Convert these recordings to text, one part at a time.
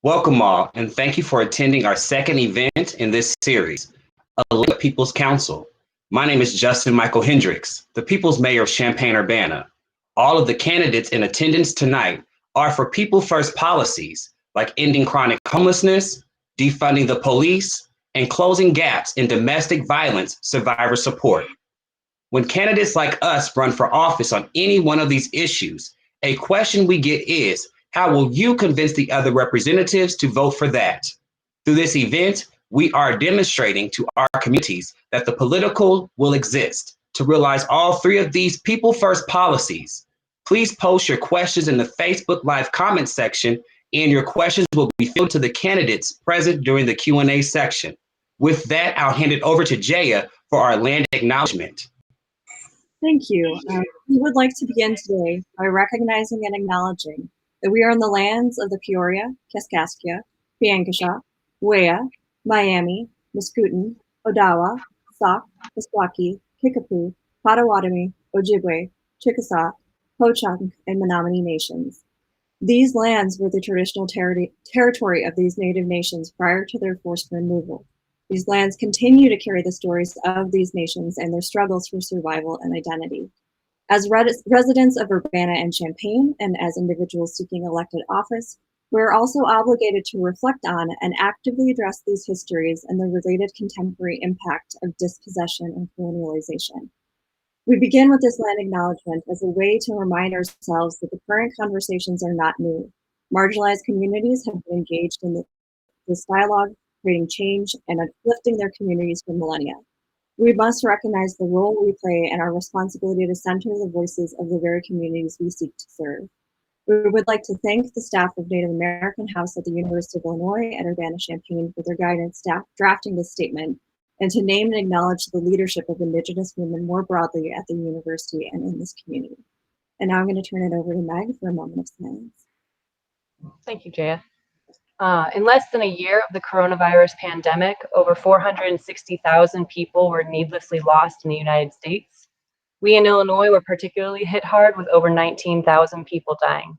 Welcome all, and thank you for attending our second event in this series, Elect People's Council. My name is Justin Michael Hendricks, the People's Mayor of Champaign-Urbana. All of the candidates in attendance tonight are for People First policies like ending chronic homelessness, defunding the police, and closing gaps in domestic violence survivor support. When candidates like us run for office on any one of these issues, a question we get is, how will you convince the other representatives to vote for that? Through this event, we are demonstrating to our communities that the political will exist to realize all three of these People First policies. Please post your questions in the Facebook Live comment section, and your questions will be fielded to the candidates present during the Q&A section. With that, I'll hand it over to Jaya for our land acknowledgement. Thank you. We would like to begin today by recognizing and acknowledging that we are in the lands of the Peoria, Kaskaskia, Piankashaw, Wea, Miami, Muscooten, Odawa, Sauk, Meskwaki, Kickapoo, Potawatomi, Ojibwe, Chickasaw, Ho-Chunk, and Menominee nations. These lands were the traditional territory of these Native nations prior to their forced removal. These lands continue to carry the stories of these nations and their struggles for survival and identity. As residents of Urbana and Champaign, and as individuals seeking elected office, we're also obligated to reflect on and actively address these histories and the related contemporary impact of dispossession and colonialization. We begin with this land acknowledgement as a way to remind ourselves that the current conversations are not new. Marginalized communities have been engaged in this dialogue, creating change and uplifting their communities for millennia. We must recognize the role we play and our responsibility to center the voices of the very communities we seek to serve. We would like to thank the staff of Native American House at the University of Illinois at Urbana-Champaign for their guidance drafting this statement, and to name and acknowledge the leadership of Indigenous women more broadly at the university and in this community. And now I'm going to turn it over to Meg for a moment of silence. Thank you, Jaya. In less than a year of the coronavirus pandemic, over 460,000 people were needlessly lost in the United States. We in Illinois were particularly hit hard with over 19,000 people dying.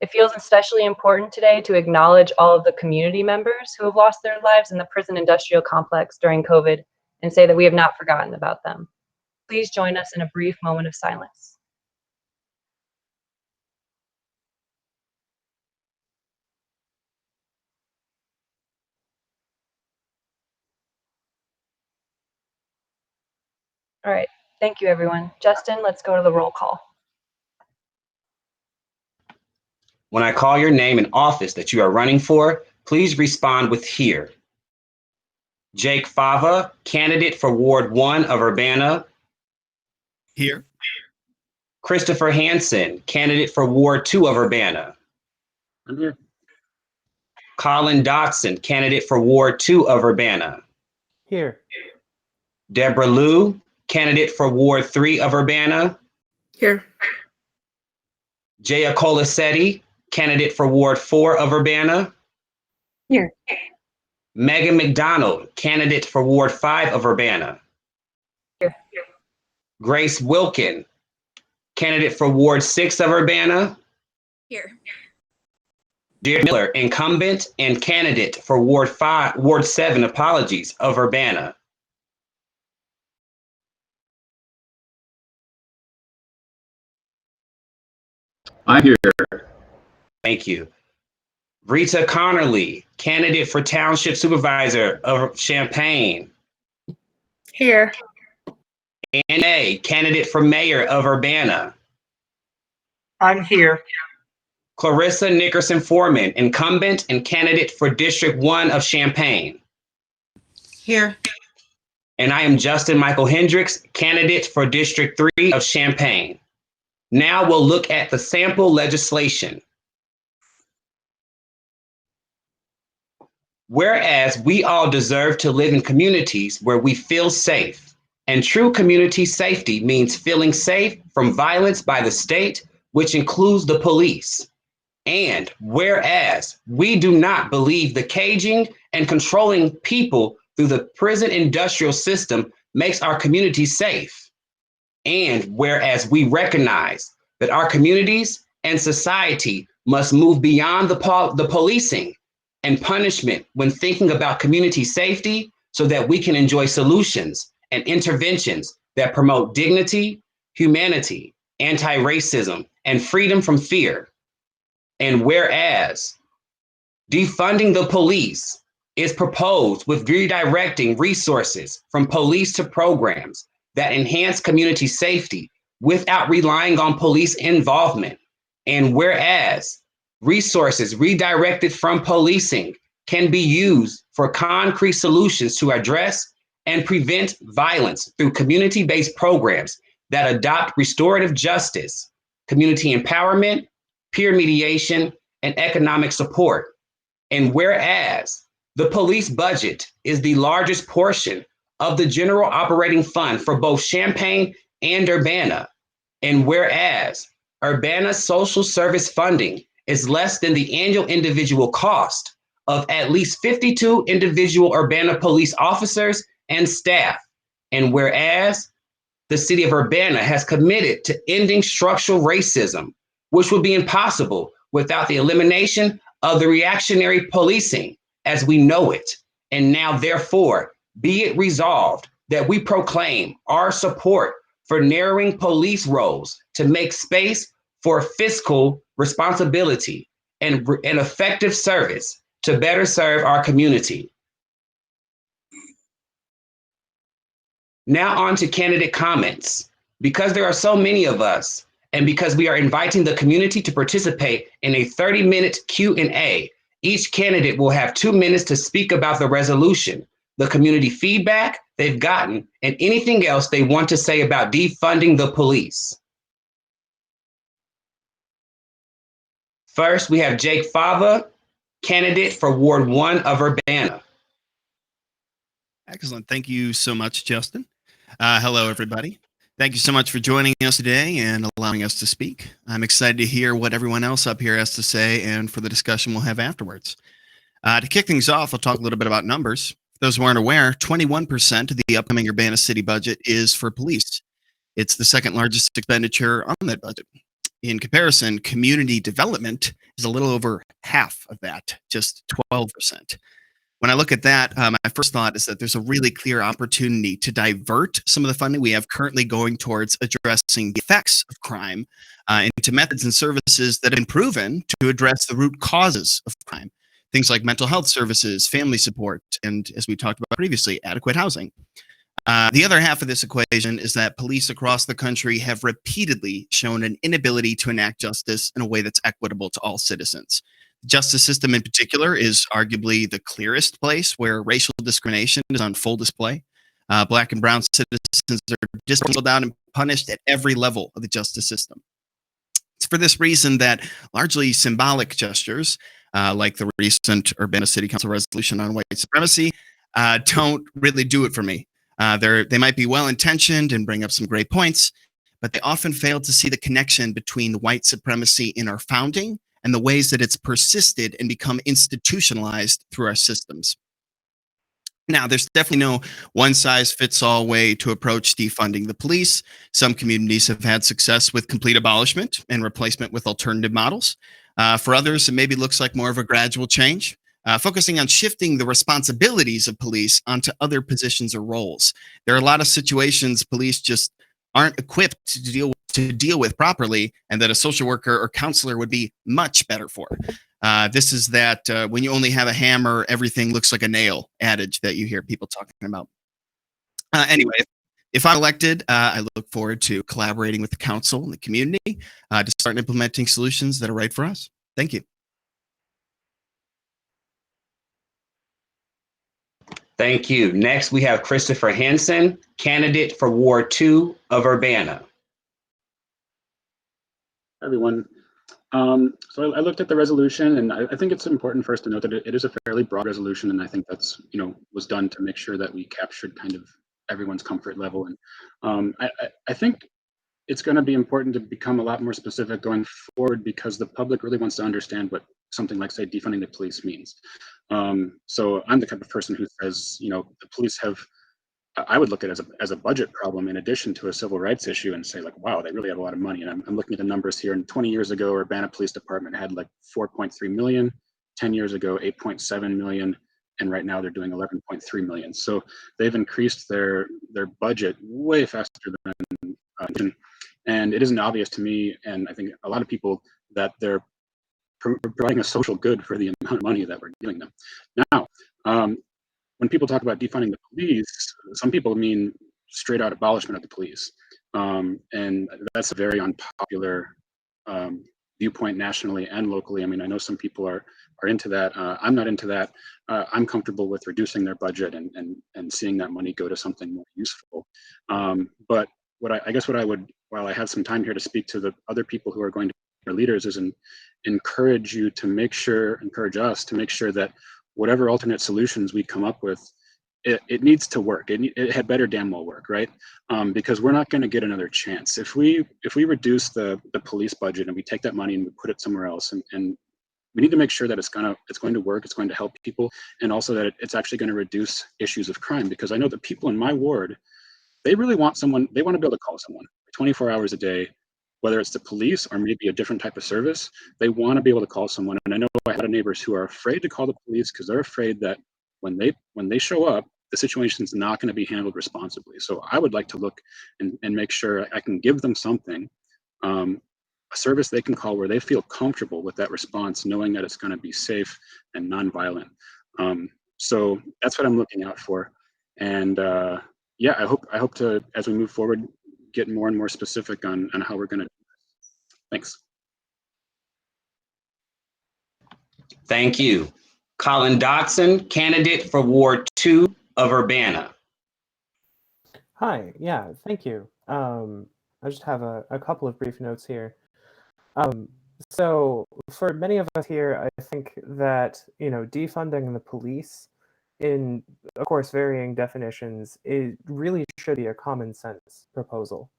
It feels especially important today to acknowledge all of the community members who have lost their lives in the prison industrial complex during COVID and say that we have not forgotten about them. Please join us in a brief moment of silence. All right, thank you everyone. Justin, let's go to the roll call. When I call your name and office that you are running for, please respond with here. Jake Fava, candidate for Ward 1 of Urbana. Here. Christopher Hansen, candidate for Ward 2 of Urbana. I'm here. Colin Dotson, candidate for Ward 2 of Urbana. Here. Deborah Liu, candidate for Ward 3 of Urbana. Here. Jaya Colasetti, candidate for Ward 4 of Urbana. Here. Megan McDonald, candidate for Ward 5 of Urbana. Here. Grace Wilkin, candidate for Ward 6 of Urbana. Here. Dear Miller, incumbent and candidate for Ward 7, of Urbana. I'm here. Thank you. Rita Connerly, candidate for Township Supervisor of Champaign. Here. Ann A, candidate for Mayor of Urbana. I'm here. Clarissa Nickerson Foreman, incumbent and candidate for District 1 of Champaign. Here. And I am Justin Michael Hendricks, candidate for District 3 of Champaign. Now we'll look at the sample legislation. Whereas we all deserve to live in communities where we feel safe, and true community safety means feeling safe from violence by the state, which includes the police. And whereas we do not believe the caging and controlling people through the prison industrial system makes our community safe. And whereas we recognize that our communities and society must move beyond the policing and punishment when thinking about community safety so that we can enjoy solutions and interventions that promote dignity, humanity, anti-racism, and freedom from fear. And whereas defunding the police is proposed with redirecting resources from police to programs that enhance community safety without relying on police involvement. And whereas resources redirected from policing can be used for concrete solutions to address and prevent violence through community-based programs that adopt restorative justice, community empowerment, peer mediation, and economic support. And whereas the police budget is the largest portion of the general operating fund for both Champaign and Urbana, and whereas Urbana's social service funding is less than the annual individual cost of at least 52 individual Urbana police officers and staff, and whereas the city of Urbana has committed to ending structural racism, which would be impossible without the elimination of the reactionary policing as we know it. And now, therefore, be it resolved that we proclaim our support for narrowing police roles to make space for fiscal responsibility and effective service to better serve our community. Now on to candidate comments. Because there are so many of us, and because we are inviting the community to participate in a 30-minute Q&A, each candidate will have 2 minutes to speak about the resolution, the community feedback they've gotten, and anything else they want to say about defunding the police. First, we have Jake Fava, candidate for Ward 1 of Urbana. Excellent. Thank you so much, Justin. Hello, everybody. Thank you so much for joining us today and allowing us to speak. I'm excited to hear what everyone else up here has to say and for the discussion we'll have afterwards. To kick things off, I'll talk a little bit about numbers. For those who aren't aware, 21% of the upcoming Urbana city budget is for police. It's the second largest expenditure on that budget. In comparison, community development is a little over half of that, just 12%. When I look at that, my first thought is that there's a really clear opportunity to divert some of the funding we have currently going towards addressing the effects of crime into methods and services that have been proven to address the root causes of crime. Things like mental health services, family support, and as we talked about previously, adequate housing. The other half of this equation is that police across the country have repeatedly shown an inability to enact justice in a way that's equitable to all citizens. The justice system in particular is arguably the clearest place where racial discrimination is on full display. Black and brown citizens are discriminated out and punished at every level of the justice system. It's for this reason that largely symbolic gestures, like the recent Urbana City Council resolution on white supremacy, don't really do it for me. They might be well-intentioned and bring up some great points, but they often fail to see the connection between white supremacy in our founding and the ways that it's persisted and become institutionalized through our systems. Now, there's definitely no one-size-fits-all way to approach defunding the police. Some communities have had success with complete abolishment and replacement with alternative models. For others, it maybe looks like more of a gradual change. Focusing on shifting the responsibilities of police onto other positions or roles. There are a lot of situations police just aren't equipped to deal with properly, and that a social worker or counselor would be much better for. This is that when you only have a hammer, everything looks like a nail adage that you hear people talking about. Anyway, if I'm elected, I look forward to collaborating with the council and the community to start implementing solutions that are right for us. Thank you. Thank you. Next, we have Christopher Henson, candidate for Ward 2 of Urbana. Everyone. So I looked at the resolution, and I think it's important first to note that it is a fairly broad resolution, and I think that's was done to make sure that we captured kind of everyone's comfort level. And I think it's going to be important to become a lot more specific going forward because the public really wants to understand what something like, say, defunding the police means. So I'm the type of person who says, the police have. I would look at it as a budget problem in addition to a civil rights issue and say, like, wow, they really have a lot of money. And I'm looking at the numbers here. And 20 years ago, Urbana Police Department had like 4.3 million. 10 years ago, 8.7 million, and right now they're doing 11.3 million. So they've increased their budget way faster than and it isn't obvious to me, and I think a lot of people, that they're providing a social good for the amount of money that we're giving them. Now, when people talk about defunding the police, some people mean straight out abolishment of the police. And that's a very unpopular viewpoint nationally and locally. I mean, I know some people are into that. I'm not into that. I'm comfortable with reducing their budget and seeing that money go to something more useful. But I guess what I would, while I have some time here to speak to the other people who are going to be our leaders, is encourage us to make sure that whatever alternate solutions we come up with, it needs to work. It had better damn well work, right? Because we're not going to get another chance if we reduce the police budget and we take that money and we put it somewhere else, and we need to make sure that it's going to work, it's going to help people, and also that it's actually going to reduce issues of crime. Because I know the people in my ward, they really want someone, they want to be able to call someone 24 hours a day, whether it's the police or maybe a different type of service. They want to be able to call someone. And I know I had neighbors who are afraid to call the police because they're afraid that when they show up, the situation's not going to be handled responsibly. So I would like to look and make sure I can give them something, a service they can call where they feel comfortable with that response, knowing that it's going to be safe and nonviolent. So that's what I'm looking out for. And yeah, I hope to, as we move forward, get more and more specific on how we're going to do this. Thanks. Thank you. Colin Dotson, candidate for Ward 2 of Urbana. Hi, yeah, thank you. I just have a couple of brief notes here. So for many of us here, I think that, defunding the police in, of course, varying definitions, it really should be a common sense proposal.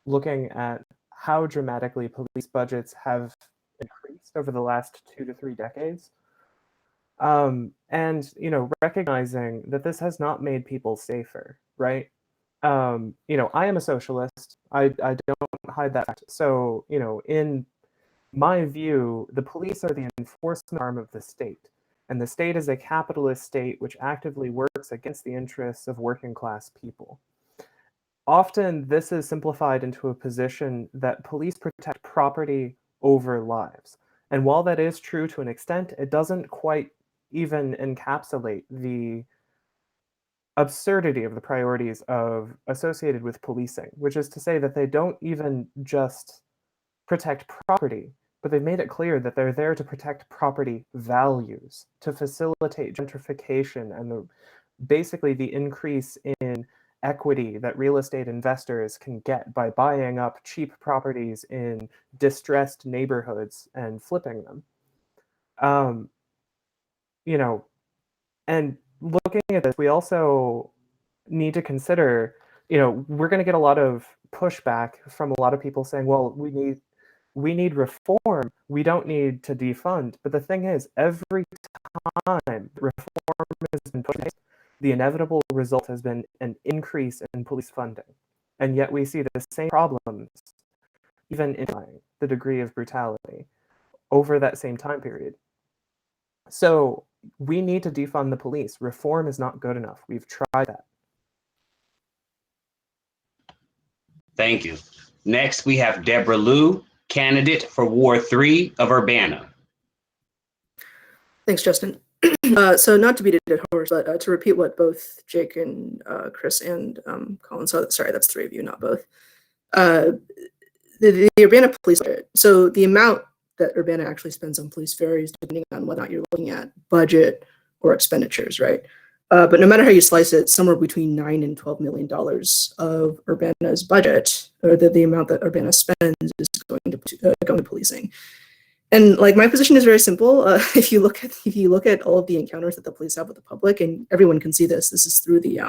Looking at how dramatically police budgets have increased over the last 2 to 3 decades. And, recognizing that this has not made people safer, right? I am a socialist. I don't hide that fact. So, in my view, the police are the enforcement arm of the state. And the state is a capitalist state which actively works against the interests of working class people. Often, this is simplified into a position that police protect property over lives. And while that is true to an extent, it doesn't quite even encapsulate the absurdity of the priorities associated with policing, which is to say that they don't even just protect property, but they've made it clear that they're there to protect property values, to facilitate gentrification and basically the increase in equity that real estate investors can get by buying up cheap properties in distressed neighborhoods and flipping them. And looking at this, we also need to consider, we're going to get a lot of pushback from a lot of people saying, well, we need reform. We don't need to defund. But the thing is, every time reform has been pushed, the inevitable result has been an increase in police funding. And yet we see the same problems, even in the degree of brutality over that same time period. So we need to defund the police. Reform is not good enough. We've tried that. Thank you. Next, we have Deborah Liu, candidate for Ward 3 of Urbana. Thanks, Justin. So not to beat a dead horse, but to repeat what both Jake and Chris and Colin, sorry, that's 3 of you, not both. The Urbana police budget. So the amount that Urbana actually spends on police varies depending on whether or not you're looking at budget or expenditures, right? But no matter how you slice it, somewhere between $9 and $12 million of Urbana's budget, or the amount that Urbana spends, is going to policing. And like, my position is very simple. If you look at all of the encounters that the police have with the public, and everyone can see this. This is through the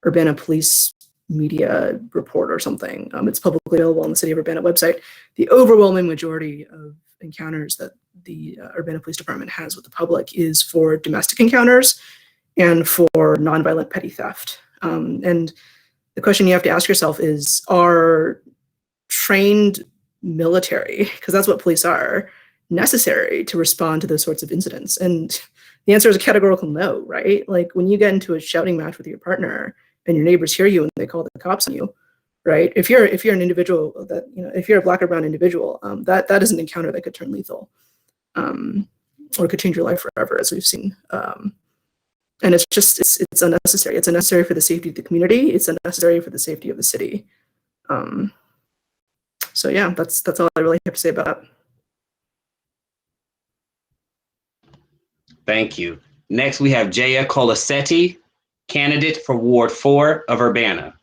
Urbana Police Media Report or something. It's publicly available on the City of Urbana website. The overwhelming majority of encounters that the Urbana Police Department has with the public is for domestic encounters and for nonviolent petty theft. And the question you have to ask yourself is, are trained military, because that's what police are, necessary to respond to those sorts of incidents? And the answer is a categorical no, right? Like when you get into a shouting match with your partner and your neighbors hear you and they call the cops on you, right? If you're an individual that, if you're a Black or brown individual, that is an encounter that could turn lethal, or could change your life forever, as we've seen. And it's unnecessary. It's unnecessary for the safety of the community. It's unnecessary for the safety of the city. So yeah, that's all I really have to say about it. Thank you. Next, we have Jaya Colasetti, candidate for Ward 4 of Urbana.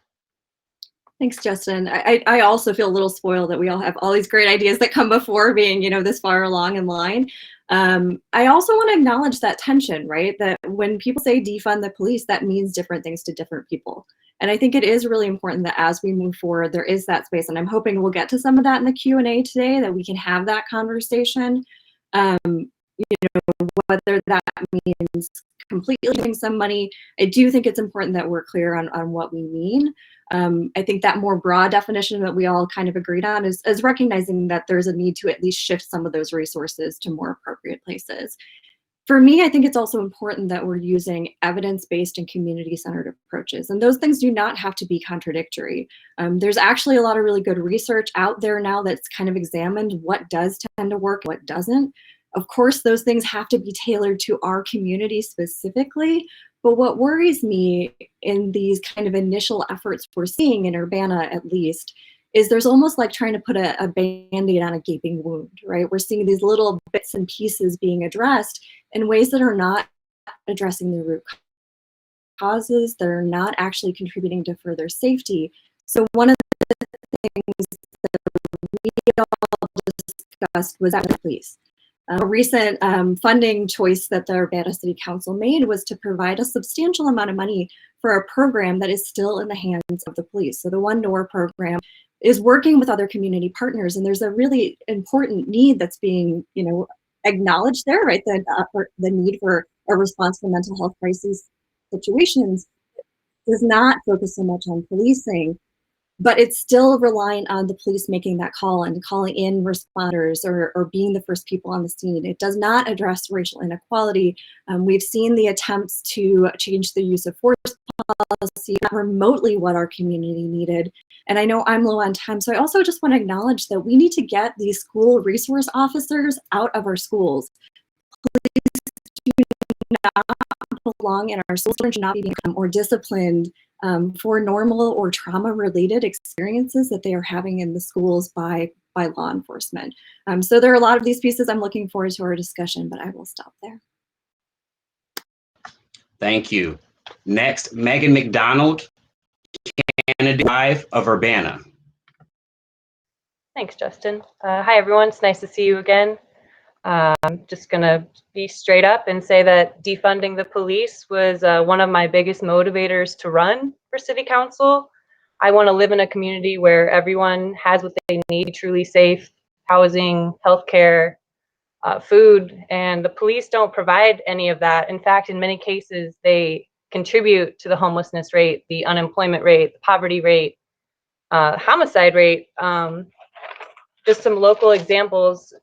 Thanks, Justin. I also feel a little spoiled that we all have all these great ideas that come before being, this far along in line. I also want to acknowledge that tension, right? That when people say defund the police, that means different things to different people. And I think it is really important that as we move forward, there is that space. And I'm hoping we'll get to some of that in the Q&A today, that we can have that conversation. Whether that means completely giving some money, I do think it's important that we're clear on what we mean. I think that more broad definition that we all kind of agreed on is recognizing that there's a need to at least shift some of those resources to more appropriate places. For me, I think it's also important that we're using evidence-based and community-centered approaches. And those things do not have to be contradictory. There's actually a lot of really good research out there now that's kind of examined what does tend to work, what doesn't. Of course, those things have to be tailored to our community specifically. But what worries me in these kind of initial efforts we're seeing in Urbana, at least, is there's almost like trying to put a Band-Aid on a gaping wound, right? We're seeing these little bits and pieces being addressed in ways that are not addressing the root causes, that are not actually contributing to further safety. So one of the things that we all discussed was that the police. A recent funding choice that the Urbana City Council made was to provide a substantial amount of money for a program that is still in the hands of the police. So the One Door program is working with other community partners, and there's a really important need that's being, acknowledged there, right? The need for a response to mental health crisis situations does not focus so much on policing, but it's still relying on the police making that call and calling in responders or being the first people on the scene. It does not address racial inequality. We've seen the attempts to change the use of force policy, not remotely what our community needed. And I know I'm low on time, so I also just want to acknowledge that we need to get these school resource officers out of our schools. Police do not belong in our schools. Children should not be become or disciplined for normal or trauma-related experiences that they are having in the schools by law enforcement. So there are a lot of these pieces. I'm looking forward to our discussion, but I will stop there. Thank you. Next, Megan McDonald, candidate 5 of Urbana. Thanks, Justin. Hi, everyone. It's nice to see you again. I'm just going to be straight up and say that defunding the police was one of my biggest motivators to run for city council. I want to live in a community where everyone has what they need, truly safe housing, healthcare, food, and the police don't provide any of that. In fact, in many cases, they contribute to the homelessness rate, the unemployment rate, the poverty rate, homicide rate. Just some local examples.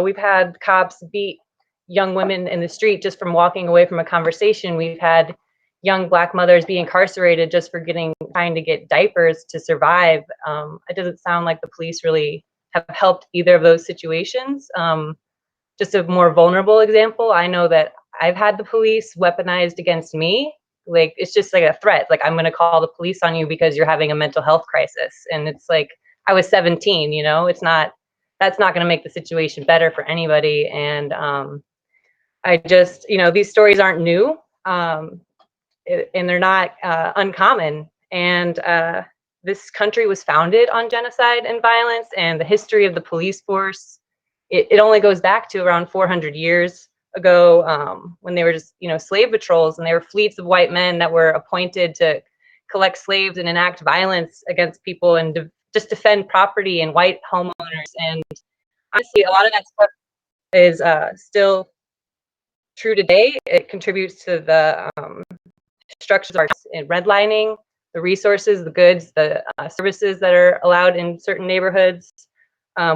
We've had cops beat young women in the street just from walking away from a conversation. We've had young Black mothers be incarcerated just for trying to get diapers to survive. It doesn't sound like the police really have helped either of those situations. Just a more vulnerable example, I know that I've had the police weaponized against me. Like, it's just like a threat. Like, I'm going to call the police on you because you're having a mental health crisis. And it's like, I was 17, that's not going to make the situation better for anybody. And I just, these stories aren't new, and they're not uncommon. And this country was founded on genocide and violence, and the history of the police force, it only goes back to around 400 years ago, when they were just, slave patrols, and they were fleets of white men that were appointed to collect slaves and enact violence against people and just defend property and white homeowners. And honestly, a lot of that stuff is still true today. It contributes to the structures in redlining, the resources, the goods, the services that are allowed in certain neighborhoods.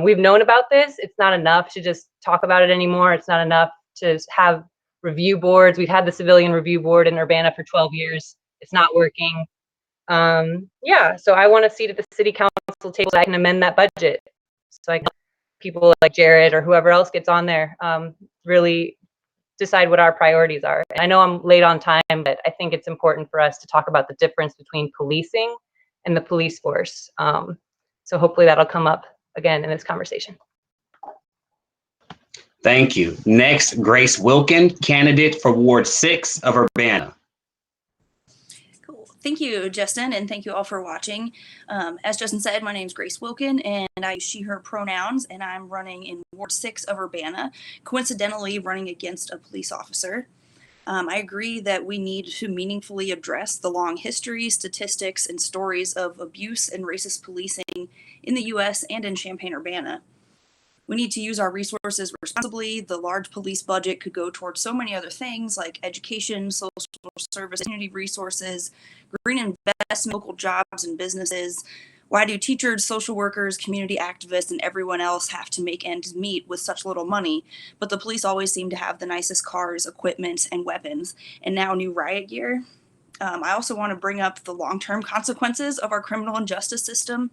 We've known about this. It's not enough to just talk about it anymore. It's not enough to have review boards. We've had the civilian review board in Urbana for 12 years. It's not working. Yeah, so I want a seat at the city council table so I can amend that budget. So I can help people like Jared or whoever else gets on there really decide what our priorities are. And I know I'm late on time, but I think it's important for us to talk about the difference between policing and the police force. So hopefully that'll come up again in this conversation. Thank you. Next, Grace Wilkin, candidate for Ward 6 of Urbana. Cool. Thank you, Justin, and thank you all for watching. As Justin said, my name is Grace Wilkin, and I use she, her pronouns, and I'm running in Ward 6 of Urbana, coincidentally running against a police officer. I agree that we need to meaningfully address the long history, statistics, and stories of abuse and racist policing in the U.S. and in Champaign-Urbana. We need to use our resources responsibly. The large police budget could go towards so many other things like education, social service, community resources, green investment, local jobs and businesses. Why do teachers, social workers, community activists, and everyone else have to make ends meet with such little money? But the police always seem to have the nicest cars, equipment, and weapons, and now new riot gear. I also want to bring up the long-term consequences of our criminal and justice system.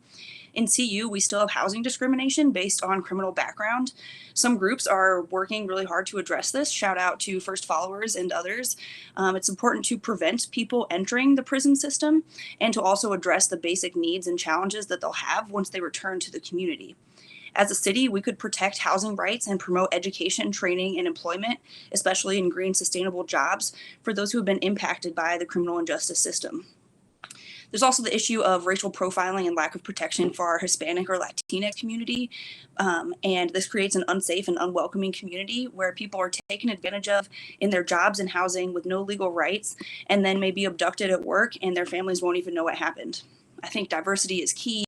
In CU, we still have housing discrimination based on criminal background. Some groups are working really hard to address this. Shout out to First Followers and others. It's important to prevent people entering the prison system and to also address the basic needs and challenges that they'll have once they return to the community. As a city, we could protect housing rights and promote education, training, and employment, especially in green, sustainable jobs for those who have been impacted by the criminal and justice system. There's also the issue of racial profiling and lack of protection for our Hispanic or Latinx community. And this creates an unsafe and unwelcoming community where people are taken advantage of in their jobs and housing with no legal rights, and then may be abducted at work and their families won't even know what happened. I think diversity is key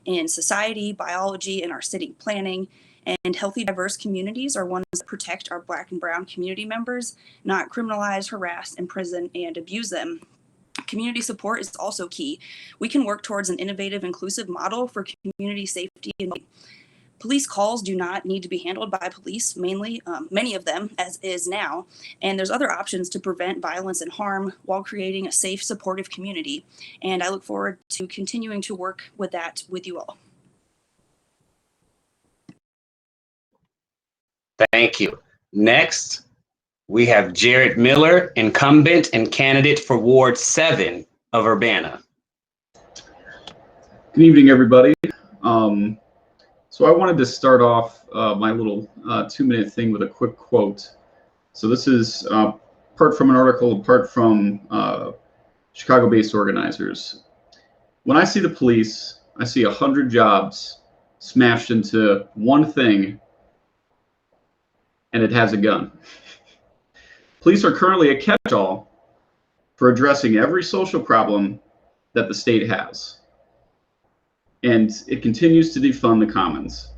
in society, biology, and our city planning. And healthy, diverse communities are ones that protect our Black and Brown community members, not criminalize, harass, imprison, and abuse them. Community support is also key. We can work towards an innovative, inclusive model for community safety. And police calls do not need to be handled by police, mainly, many of them, as is now. And there's other options to prevent violence and harm while creating a safe, supportive community. And I look forward to continuing to work with that with you all. Thank you. Next, we have Jared Miller, incumbent and candidate for Ward 7 of Urbana. Good evening, everybody. So I wanted to start off my little 2-minute thing with a quick quote. So this is part from an article, part from Chicago-based organizers. When I see the police, I see 100 jobs smashed into one thing, and it has a gun. Police are currently a catch-all for addressing every social problem that the state has. And it continues to defund the commons.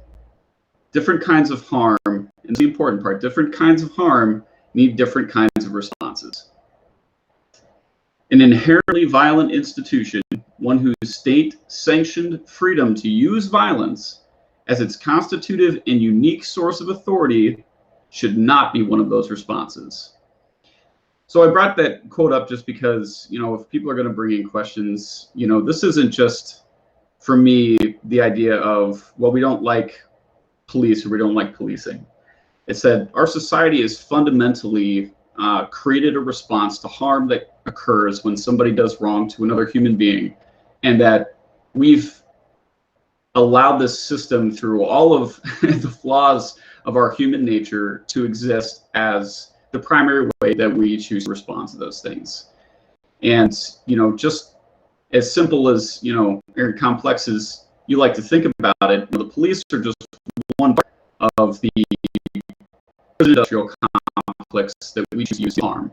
Different kinds of harm, and the important part, different kinds of harm need different kinds of responses. An inherently violent institution, one whose state-sanctioned freedom to use violence as its constitutive and unique source of authority, should not be one of those responses. So I brought that quote up just because, if people are going to bring in questions, this isn't just, for me, the idea of, well, we don't like police or we don't like policing. It said our society has fundamentally created a response to harm that occurs when somebody does wrong to another human being, and that we've allowed this system through all of the flaws of our human nature to exist as the primary way that we choose to respond to those things. And, just as simple as, or complex as you like to think about it, the police are just one part of the industrial complex that we choose to use to harm.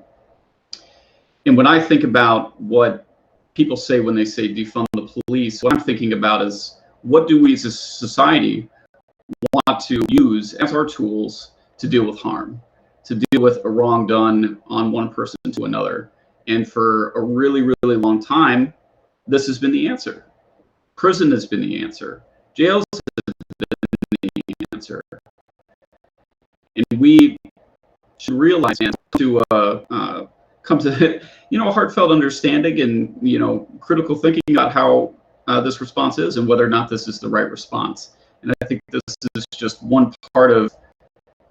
And when I think about what people say when they say defund the police, what I'm thinking about is, what do we as a society want to use as our tools to deal with harm, to deal with a wrong done on one person to another? And for a really, really long time, this has been the answer. Prison has been the answer. Jails has been we should realize and to come to a heartfelt understanding and critical thinking about how this response is and whether or not this is the right response. And I think this is just one part of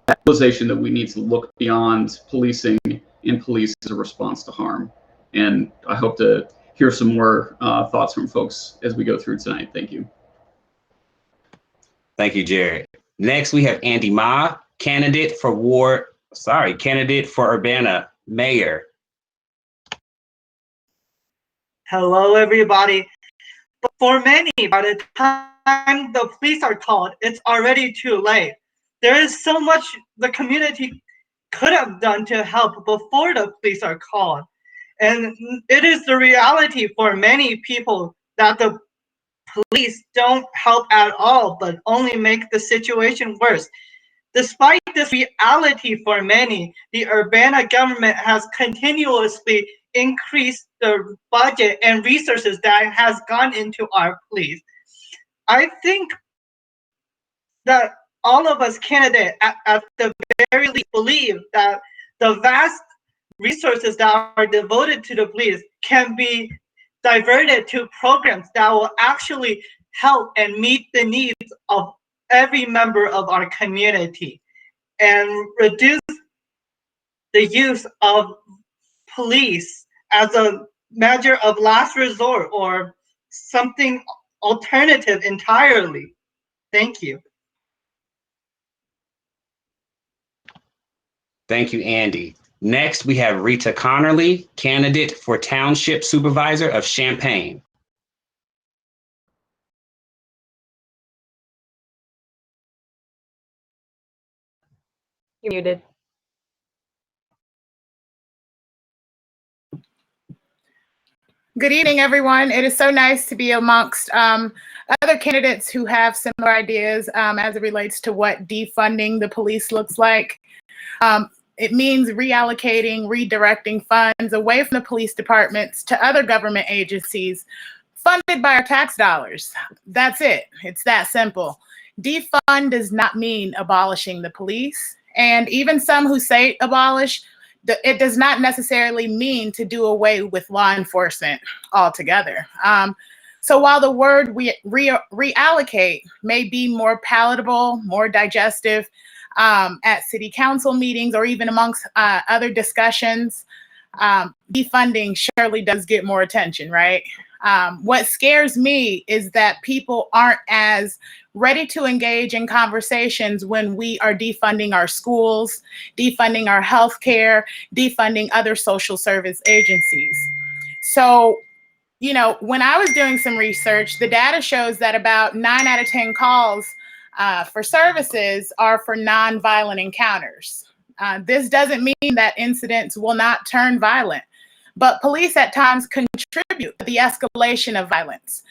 that realization that we need to look beyond policing and police as a response to harm. And I hope to hear some more thoughts from folks as we go through tonight. Thank you. Thank you, Jared. Next, we have Andy Ma, candidate for Urbana mayor. Hello, everybody. But for many, by the time the police are called, it's already too late. There is so much the community could have done to help before the police are called. And it is the reality for many people that the police don't help at all, but only make the situation worse. Despite this reality for many, the Urbana government has continuously increased the budget and resources that has gone into our police. I think that all of us candidates at the very least believe that the vast resources that are devoted to the police can be diverted to programs that will actually help and meet the needs of every member of our community and reduce the use of police as a measure of last resort or something alternative entirely. Thank you. Thank you, Andy. Next, we have Rita Connerly, candidate for Township Supervisor of Champaign. You're muted. Good evening, everyone. It is so nice to be amongst other candidates who have similar ideas as it relates to what defunding the police looks like. It means reallocating, redirecting funds away from the police departments to other government agencies funded by our tax dollars. That's it. It's that simple. Defund does not mean abolishing the police. And even some who say abolish, it does not necessarily mean to do away with law enforcement altogether. So while the word reallocate may be more palatable, more digestive at city council meetings or even amongst other discussions, defunding surely does get more attention, right? What scares me is that people aren't as ready to engage in conversations when we are defunding our schools, defunding our healthcare, defunding other social service agencies. So, when I was doing some research, the data shows that about 9 out of 10 calls for services are for nonviolent encounters. This doesn't mean that incidents will not turn violent, but police at times contribute to the escalation of violence.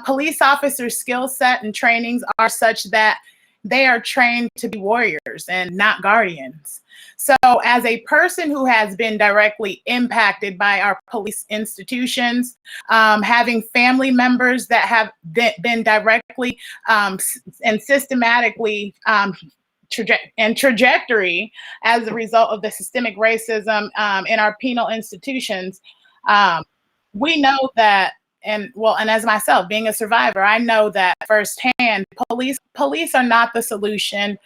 Police officers' skill set and trainings are such that they are trained to be warriors and not guardians. So as a person who has been directly impacted by our police institutions, having family members that have been directly and systematically trajectory as a result of the systemic racism in our penal institutions, we know that, and as myself being a survivor, I know that firsthand, police are not the solution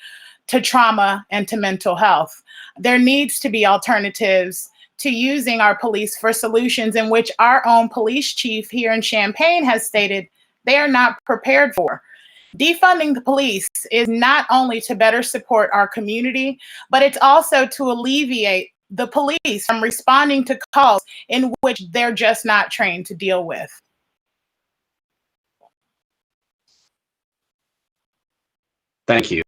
to trauma and to mental health. There needs to be alternatives to using our police for solutions in which our own police chief here in Champaign has stated they are not prepared for. Defunding the police is not only to better support our community, but it's also to alleviate the police from responding to calls in which they're just not trained to deal with. Thank you.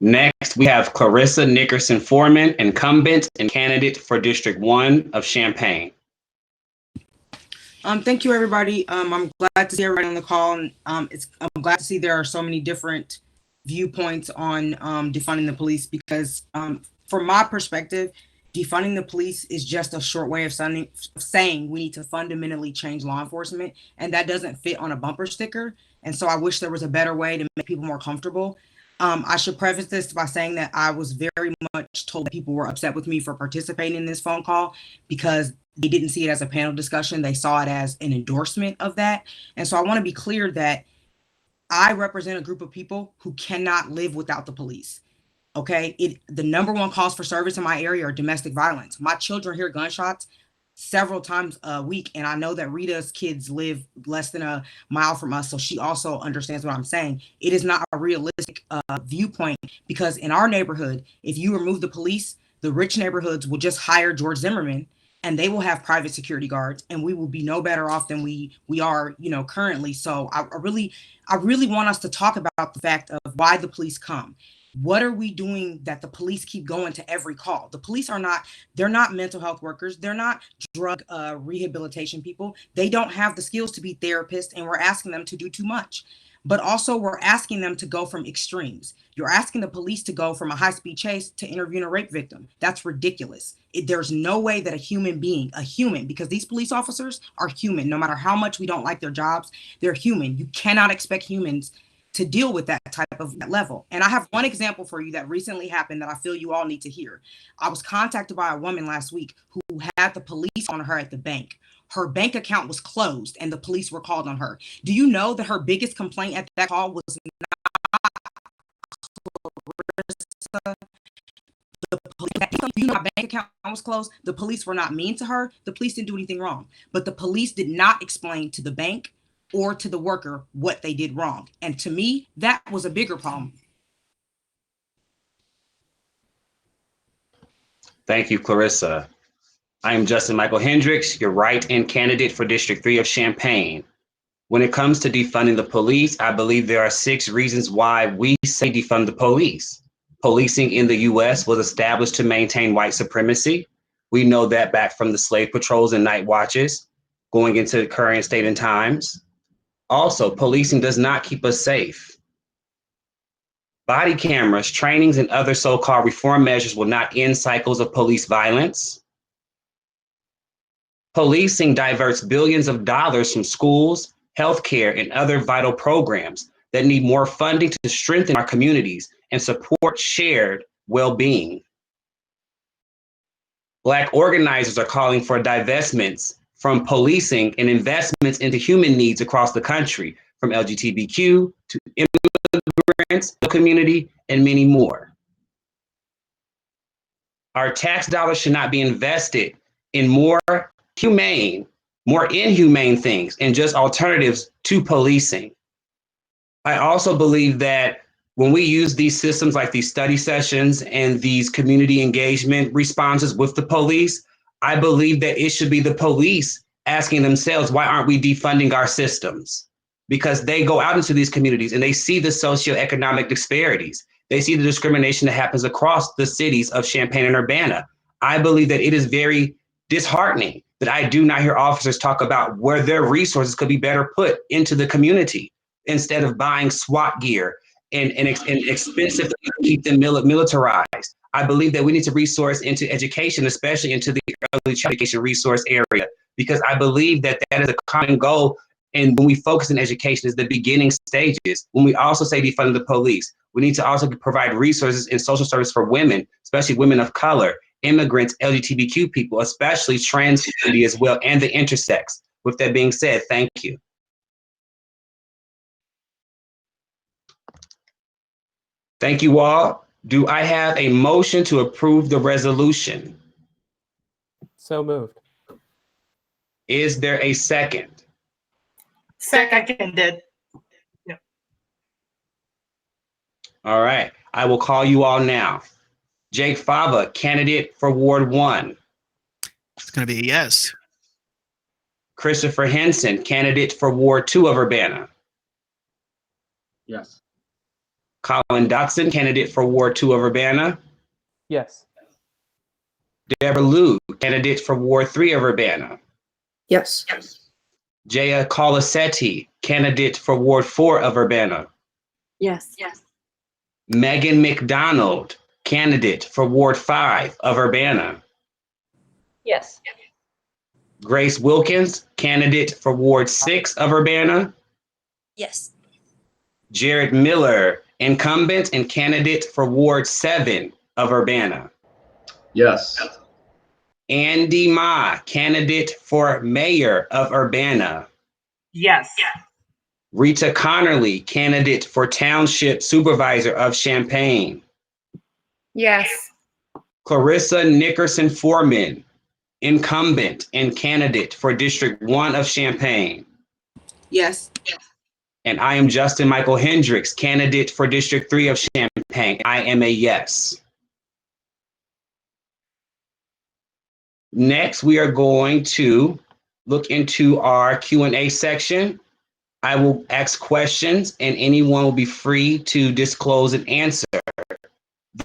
Next, we have Clarissa Nickerson Foreman, incumbent and candidate for District 1 of Champaign. Thank you, everybody. I'm glad to see everybody on the call, and I'm glad to see there are so many different viewpoints on defunding the police, because from my perspective, defunding the police is just a short way of saying we need to fundamentally change law enforcement, and that doesn't fit on a bumper sticker. And so I wish there was a better way to make people more comfortable. I should preface this by saying that I was very much told that people were upset with me for participating in this phone call because they didn't see it as a panel discussion. They saw it as an endorsement of that. And so I want to be clear that I represent a group of people who cannot live without the police. Okay, the number one cause for service in my area are domestic violence. My children hear gunshots several times a week, and I know that Rita's kids live less than a mile from us, so she also understands what I'm saying. It is not a realistic viewpoint because in our neighborhood, if you remove the police, the rich neighborhoods will just hire George Zimmerman, and they will have private security guards, and we will be no better off than we are, currently. So I really want us to talk about the fact of why the police come. What are we doing that the police keep going to every call? The police they're not mental health workers. They're not drug rehabilitation people. They don't have the skills to be therapists, and we're asking them to do too much. But also we're asking them to go from extremes. You're asking the police to go from a high-speed chase to interviewing a rape victim. That's ridiculous. There's no way that a human, because these police officers are human, no matter how much we don't like their jobs, they're human. You cannot expect humans to deal with that type of level. And I have one example for you that recently happened that I feel you all need to hear. I was contacted by a woman last week who had the police on her at the bank. Her bank account was closed and the police were called on her. Do you know that her biggest complaint at that call was not the police? You know, my bank account was closed. The police were not mean to her. The police didn't do anything wrong. But the police did not explain to the bank or to the worker what they did wrong. And to me, that was a bigger problem. Thank you, Clarissa. I am Justin Michael Hendricks, your write-in candidate for District 3 of Champaign. When it comes to defunding the police, I believe there are 6 reasons why we say defund the police. Policing in the US was established to maintain white supremacy. We know that back from the slave patrols and night watches, going into the current state and times. Also, policing does not keep us safe. Body cameras, trainings, and other so-called reform measures will not end cycles of police violence. Policing diverts billions of dollars from schools, healthcare, and other vital programs that need more funding to strengthen our communities and support shared well-being. Black organizers are calling for divestments from policing and investments into human needs across the country, from LGBTQ to immigrants, the community, and many more. Our tax dollars should not be invested in more inhumane things and just alternatives to policing. I also believe that when we use these systems like these study sessions and these community engagement responses with the police, I believe that it should be the police asking themselves, why aren't we defunding our systems? Because they go out into these communities and they see the socioeconomic disparities. They see the discrimination that happens across the cities of Champaign and Urbana. I believe that it is very disheartening that I do not hear officers talk about where their resources could be better put into the community instead of buying SWAT gear and expensive to keep them militarized. I believe that we need to resource into education, especially into the early child education resource area, because I believe that that is a common goal. And when we focus on education is the beginning stages. When we also say defund the police, we need to also provide resources in social service for women, especially women of color, immigrants, LGBTQ people, especially trans community as well, and the intersex. With that being said, thank you. Thank you all. Do I have a motion to approve the resolution? So moved. Is there a second? Seconded. Yeah. All right, I will call you all now. Jake Fava, candidate for Ward 1. It's going to be a yes. Christopher Henson, candidate for Ward 2 of Urbana. Yes. Colin Dotson, candidate for Ward 2 of Urbana. Yes. Deborah Liu, candidate for Ward 3 of Urbana. Yes. Jaya Colasetti, candidate for Ward 4 of Urbana. Yes. Megan McDonald, candidate for Ward 5 of Urbana. Yes. Grace Wilkins, candidate for Ward 6 of Urbana. Yes. Jared Miller, incumbent and candidate for Ward 7 of Urbana. Yes. Andy Ma, candidate for mayor of Urbana. Yes. Rita Connerly, candidate for township supervisor of Champaign. Yes. Clarissa Nickerson Foreman, incumbent and candidate for District 1 of Champaign. Yes. And I am Justin Michael Hendricks, candidate for District 3 of Champaign. I am a yes. Next, we are going to look into our Q&A section. I will ask questions and anyone will be free to disclose an answer.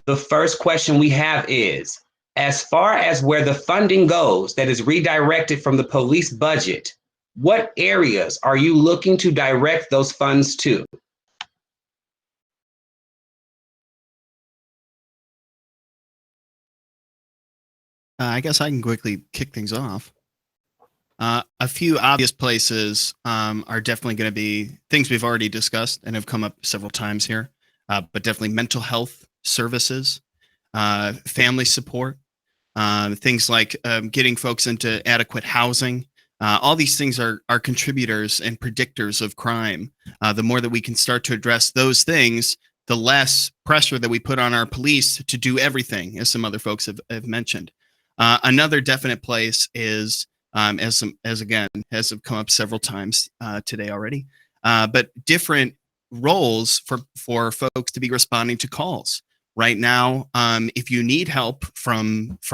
The first question we have is, as far as where the funding goes that is redirected from the police budget, what areas are you looking to direct those funds to? I guess I can quickly kick things off. A few obvious places are definitely going to be things we've already discussed and have come up several times here, but definitely mental health services, family support, things like getting folks into adequate housing. All these things are contributors and predictors of crime. The more that we can start to address those things, the less pressure that we put on our police to do everything, as some other folks have mentioned. Another definite place is, as again has come up several times today already, but different roles for folks to be responding to calls. Right now, if you need help if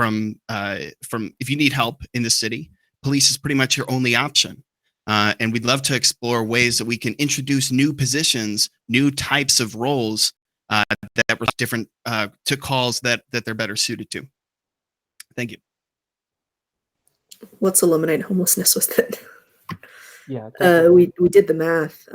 you need help in the city, police is pretty much your only option. And we'd love to explore ways that we can introduce new positions, new types of roles that were different to calls that they're better suited to. Thank you. Let's eliminate homelessness with it. Yeah, we did the math.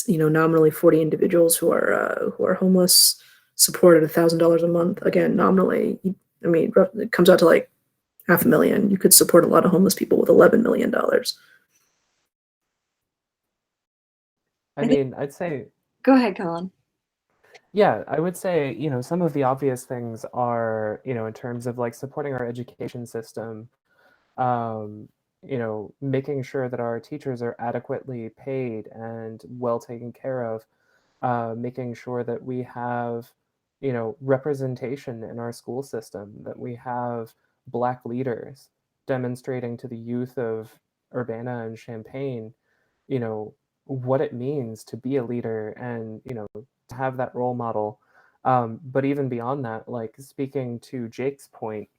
Nominally 40 individuals who are homeless, supported $1,000 a month. Again, nominally, I mean, it comes out to like $500,000. You could support a lot of homeless people with $11 million. I mean, I'd say. Go ahead, Colin. Yeah, I would say, some of the obvious things are, in terms of like supporting our education system, making sure that our teachers are adequately paid and well taken care of, making sure that we have, representation in our school system, that we have Black leaders demonstrating to the youth of Urbana and Champaign, what it means to be a leader and, to have that role model. But even beyond that, like speaking to Jake's point,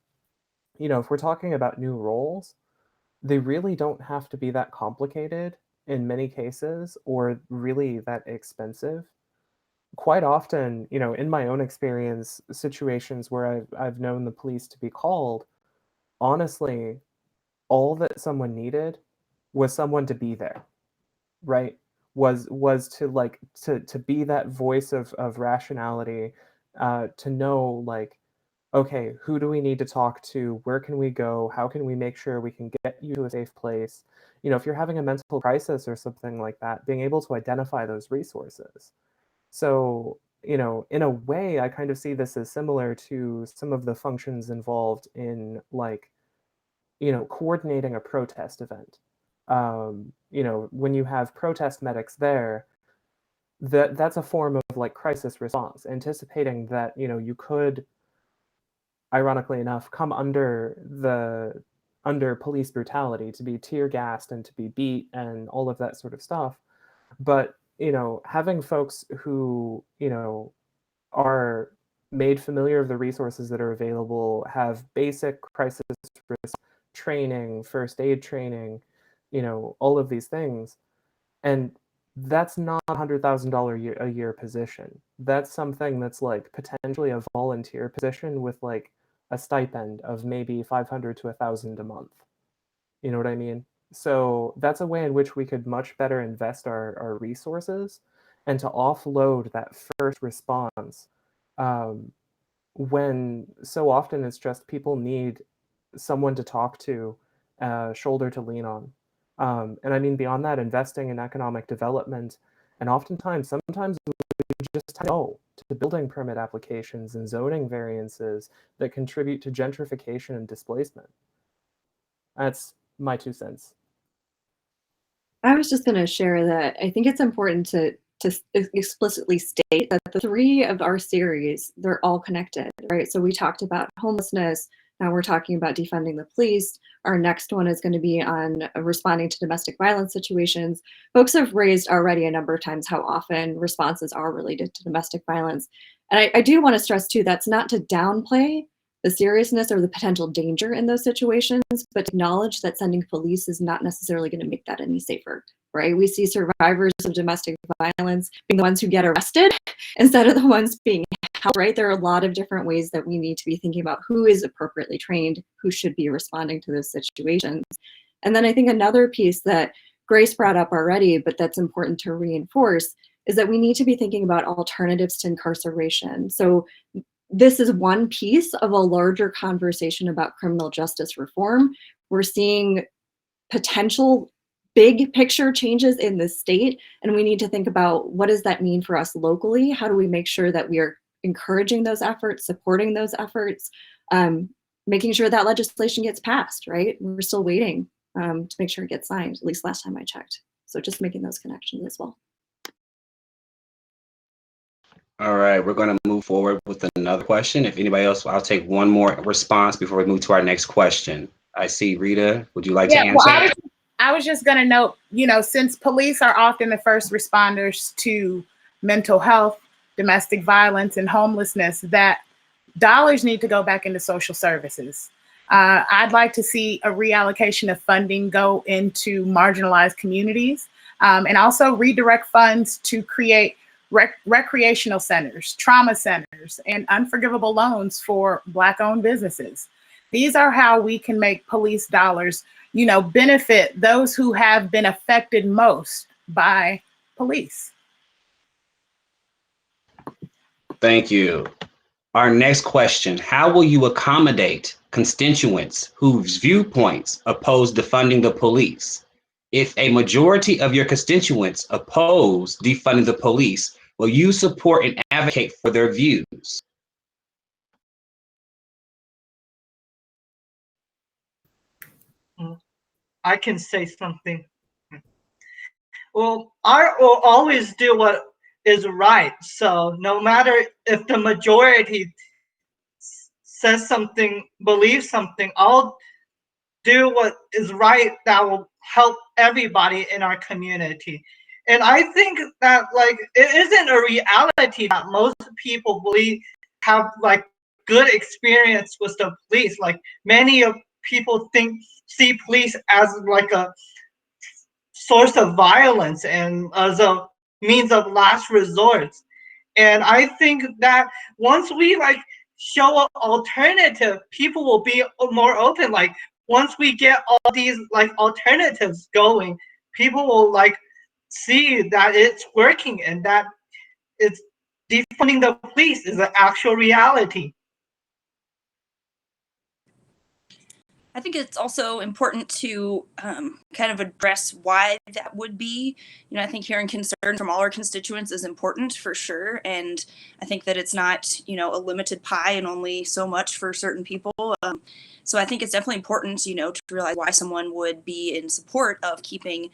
if we're talking about new roles, they really don't have to be that complicated in many cases or really that expensive. Quite often, in my own experience, situations where I've known the police to be called, honestly, all that someone needed was someone to be there, right? Was to like to be that voice of rationality, to know like, okay, who do we need to talk to? Where can we go? How can we make sure we can get you to a safe place? If you're having a mental crisis or something like that, being able to identify those resources. So, in a way, I kind of see this as similar to some of the functions involved in like, coordinating a protest event. When you have protest medics there, that's a form of like crisis response, anticipating that, you could, ironically enough, come under police brutality, to be tear gassed and to be beat and all of that sort of stuff. But, having folks who, are made familiar of the resources that are available, have basic crisis training, first aid training, all of these things. And that's not $100,000 a year position. That's something that's like potentially a volunteer position with like a stipend of maybe 500 to 1,000 a month. You know what I mean? So that's a way in which we could much better invest our resources and to offload that first response, when so often it's just people need someone to talk to, shoulder to lean on. And I mean, beyond that, investing in economic development. And sometimes we just have no to building permit applications and zoning variances that contribute to gentrification and displacement. That's my 2 cents. I was just going to share that I think it's important to explicitly state that the 3 of our series, they're all connected, right? So we talked about homelessness. Now we're talking about defunding the police. Our next one is going to be on responding to domestic violence situations. Folks have raised already a number of times how often responses are related to domestic violence. And I do want to stress too, that's not to downplay the seriousness or the potential danger in those situations, but acknowledge that sending police is not necessarily going to make that any safer, right? We see survivors of domestic violence being the ones who get arrested instead of the ones being held, right? There are a lot of different ways that we need to be thinking about who is appropriately trained, who should be responding to those situations. And then I think another piece that Grace brought up already, but that's important to reinforce, is that we need to be thinking about alternatives to incarceration. So this is one piece of a larger conversation about criminal justice reform. We're seeing potential big picture changes in the state, and we need to think about what does that mean for us locally? How do we make sure that we are encouraging those efforts, supporting those efforts, making sure that legislation gets passed, right? We're still waiting to make sure it gets signed, at least last time I checked. So just making those connections as well. All right, we're going to move forward with another question. If anybody else, I'll take one more response before we move to our next question. I see Rita, would you like to answer? Well, I was just going to note, since police are often the first responders to mental health, domestic violence, and homelessness, that dollars need to go back into social services. I'd like to see a reallocation of funding go into marginalized communities, and also redirect funds to create recreational centers, trauma centers, and unforgivable loans for Black-owned businesses. These are how we can make police dollars, benefit those who have been affected most by police. Thank you. Our next question, how will you accommodate constituents whose viewpoints oppose defunding the police? If a majority of your constituents oppose defunding the police, will you support and advocate for their views? I can say something. Well, I will always do what is right. So no matter if the majority says something, believes something, I'll do what is right that will help everybody in our community. And I think that it isn't a reality that most people believe have good experience with the police. Many of people see police as a source of violence and as a means of last resort. And I think that once we show an alternative, people will be more open. Once we get all these alternatives going, people will see that it's working and that it's defunding the police is an actual reality. I think it's also important to kind of address why that would be. I think hearing concern from all our constituents is important for sure. And I think that it's not, a limited pie and only so much for certain people. So I think it's definitely important, to realize why someone would be in support of keeping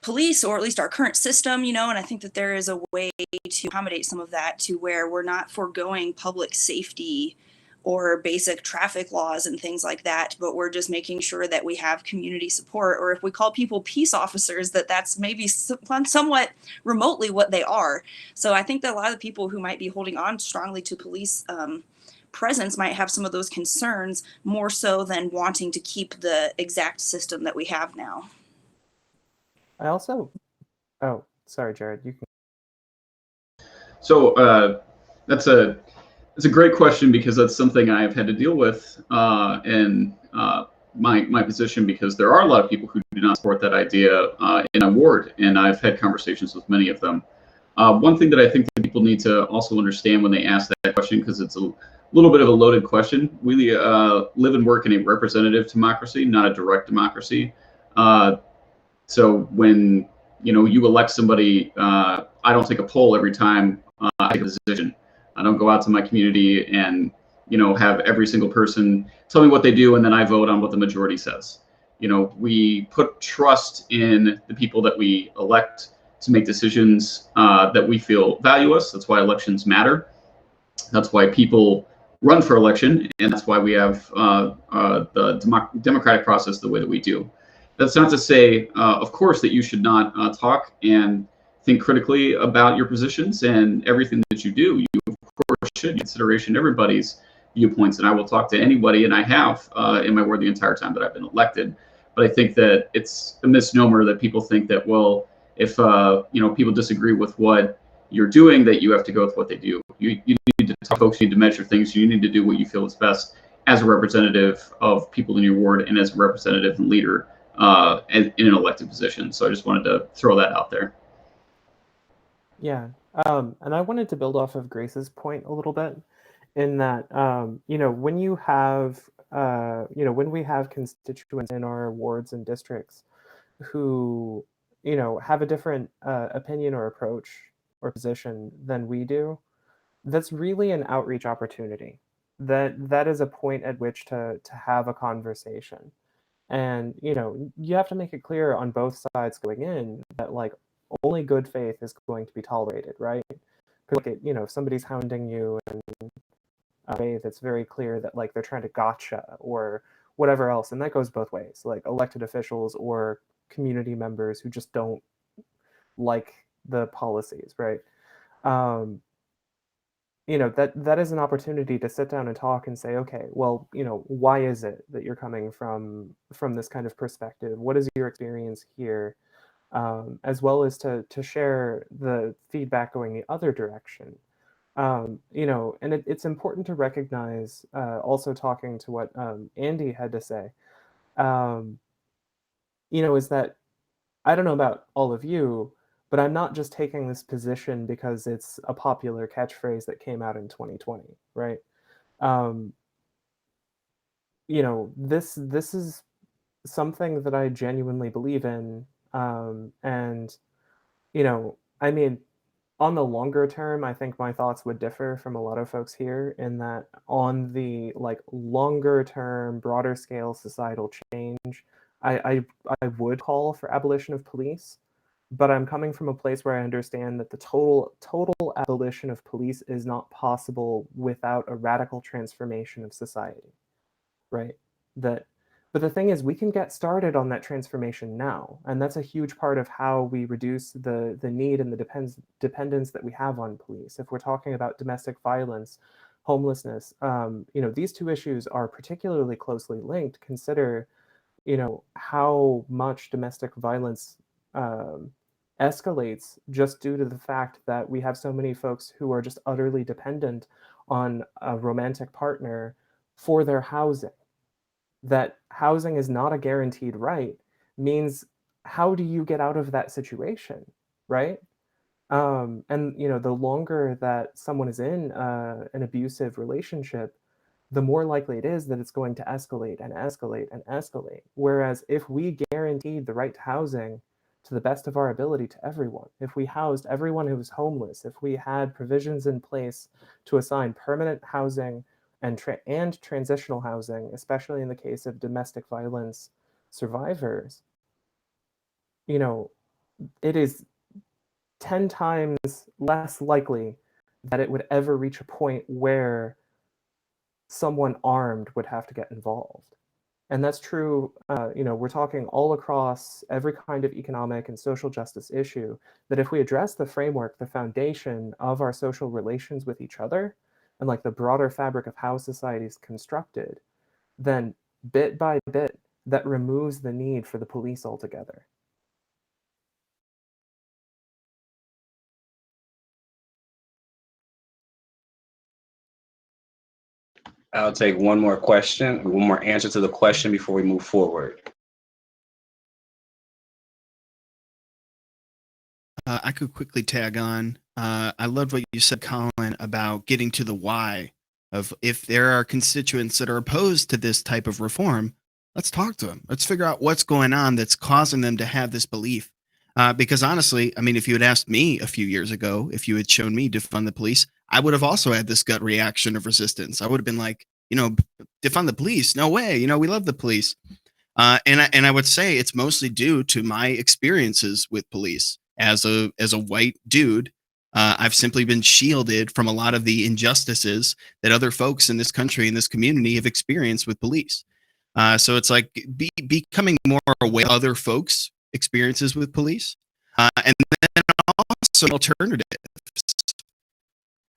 police, or at least our current system, and I think that there is a way to accommodate some of that to where we're not foregoing public safety or basic traffic laws and things like that, but we're just making sure that we have community support, or if we call people peace officers, that's maybe somewhat remotely what they are. So I think that a lot of the people who might be holding on strongly to police presence might have some of those concerns more so than wanting to keep the exact system that we have now. I also, oh, sorry, Jared, you can. So that's a great question, because that's something I have had to deal with in my position, because there are a lot of people who do not support that idea in a ward, and I've had conversations with many of them. One thing that I think that people need to also understand when they ask that question, because it's a little bit of a loaded question, we live and work in a representative democracy, not a direct democracy. So when you elect somebody I don't take a poll every time I take a position. I don't go out to my community and, have every single person tell me what they do, and then I vote on what the majority says. We put trust in the people that we elect to make decisions that we feel value us. That's why elections matter. That's why people run for election, and that's why we have the democratic process the way that we do. That's not to say, of course, that you should not talk and think critically about your positions and everything that you do. You, of course, should consideration everybody's viewpoints, and I will talk to anybody, and I have in my ward the entire time that I've been elected. But I think that it's a misnomer that people think that, well, if people disagree with what you're doing, that you have to go with what they do. You need to talk, folks. You need to measure things. You need to do what you feel is best as a representative of people in your ward and as a representative and leader in an elected position. So I just wanted to throw that out there. Yeah, and I wanted to build off of Grace's point a little bit, in that when you have when we have constituents in our wards and districts who have a different opinion or approach or position than we do, that's really an outreach opportunity. That is a point at which to have a conversation. And you have to make it clear on both sides going in that, like, only good faith is going to be tolerated, right? Because, like, if somebody's hounding you and way that's very clear that, like, they're trying to gotcha or whatever else, and that goes both ways, like elected officials or community members who just don't like the policies, right? That is an opportunity to sit down and talk and say, okay, well, why is it that you're coming from this kind of perspective? What is your experience here? As well as to share the feedback going the other direction. And it's important to recognize, also talking to what Andy had to say, is that, I don't know about all of you, but I'm not just taking this position because it's a popular catchphrase that came out in 2020, right? This is something that I genuinely believe in, and I mean, on the longer term, I think my thoughts would differ from a lot of folks here, in that on the, like, longer term, broader scale societal change, I would call for abolition of police, but I'm coming from a place where I understand that the total abolition of police is not possible without a radical transformation of society, right? But the thing is, we can get started on that transformation now, and that's a huge part of how we reduce the need and the dependence that we have on police. If we're talking about domestic violence, homelessness, these two issues are particularly closely linked. Consider, how much domestic violence escalates just due to the fact that we have so many folks who are just utterly dependent on a romantic partner for their housing. That housing is not a guaranteed right means, how do you get out of that situation, right? And the longer that someone is in an abusive relationship, the more likely it is that it's going to escalate and escalate and escalate. Whereas if we guaranteed the right to housing to the best of our ability to everyone, if we housed everyone who was homeless, if we had provisions in place to assign permanent housing and transitional housing, especially in the case of domestic violence survivors, it is 10 times less likely that it would ever reach a point where someone armed would have to get involved. And that's true, we're talking all across every kind of economic and social justice issue, that if we address the framework, the foundation of our social relations with each other, and, like, the broader fabric of how society is constructed, then bit by bit, that removes the need for the police altogether. I'll take one more question, one more answer to the question before we move forward. I could quickly tag on. I loved what you said, Colin, about getting to the why of, if there are constituents that are opposed to this type of reform, let's talk to them. Let's figure out what's going on that's causing them to have this belief. Because honestly, I mean, if you had asked me a few years ago, if you had shown me defund the police, I would have also had this gut reaction of resistance. I would have been like, defund the police? No way. We love the police. And I would say it's mostly due to my experiences with police as a white dude. I've simply been shielded from a lot of the injustices that other folks in this country, in this community, have experienced with police. So it's like becoming more aware of other folks' experiences with police, and then also alternatives.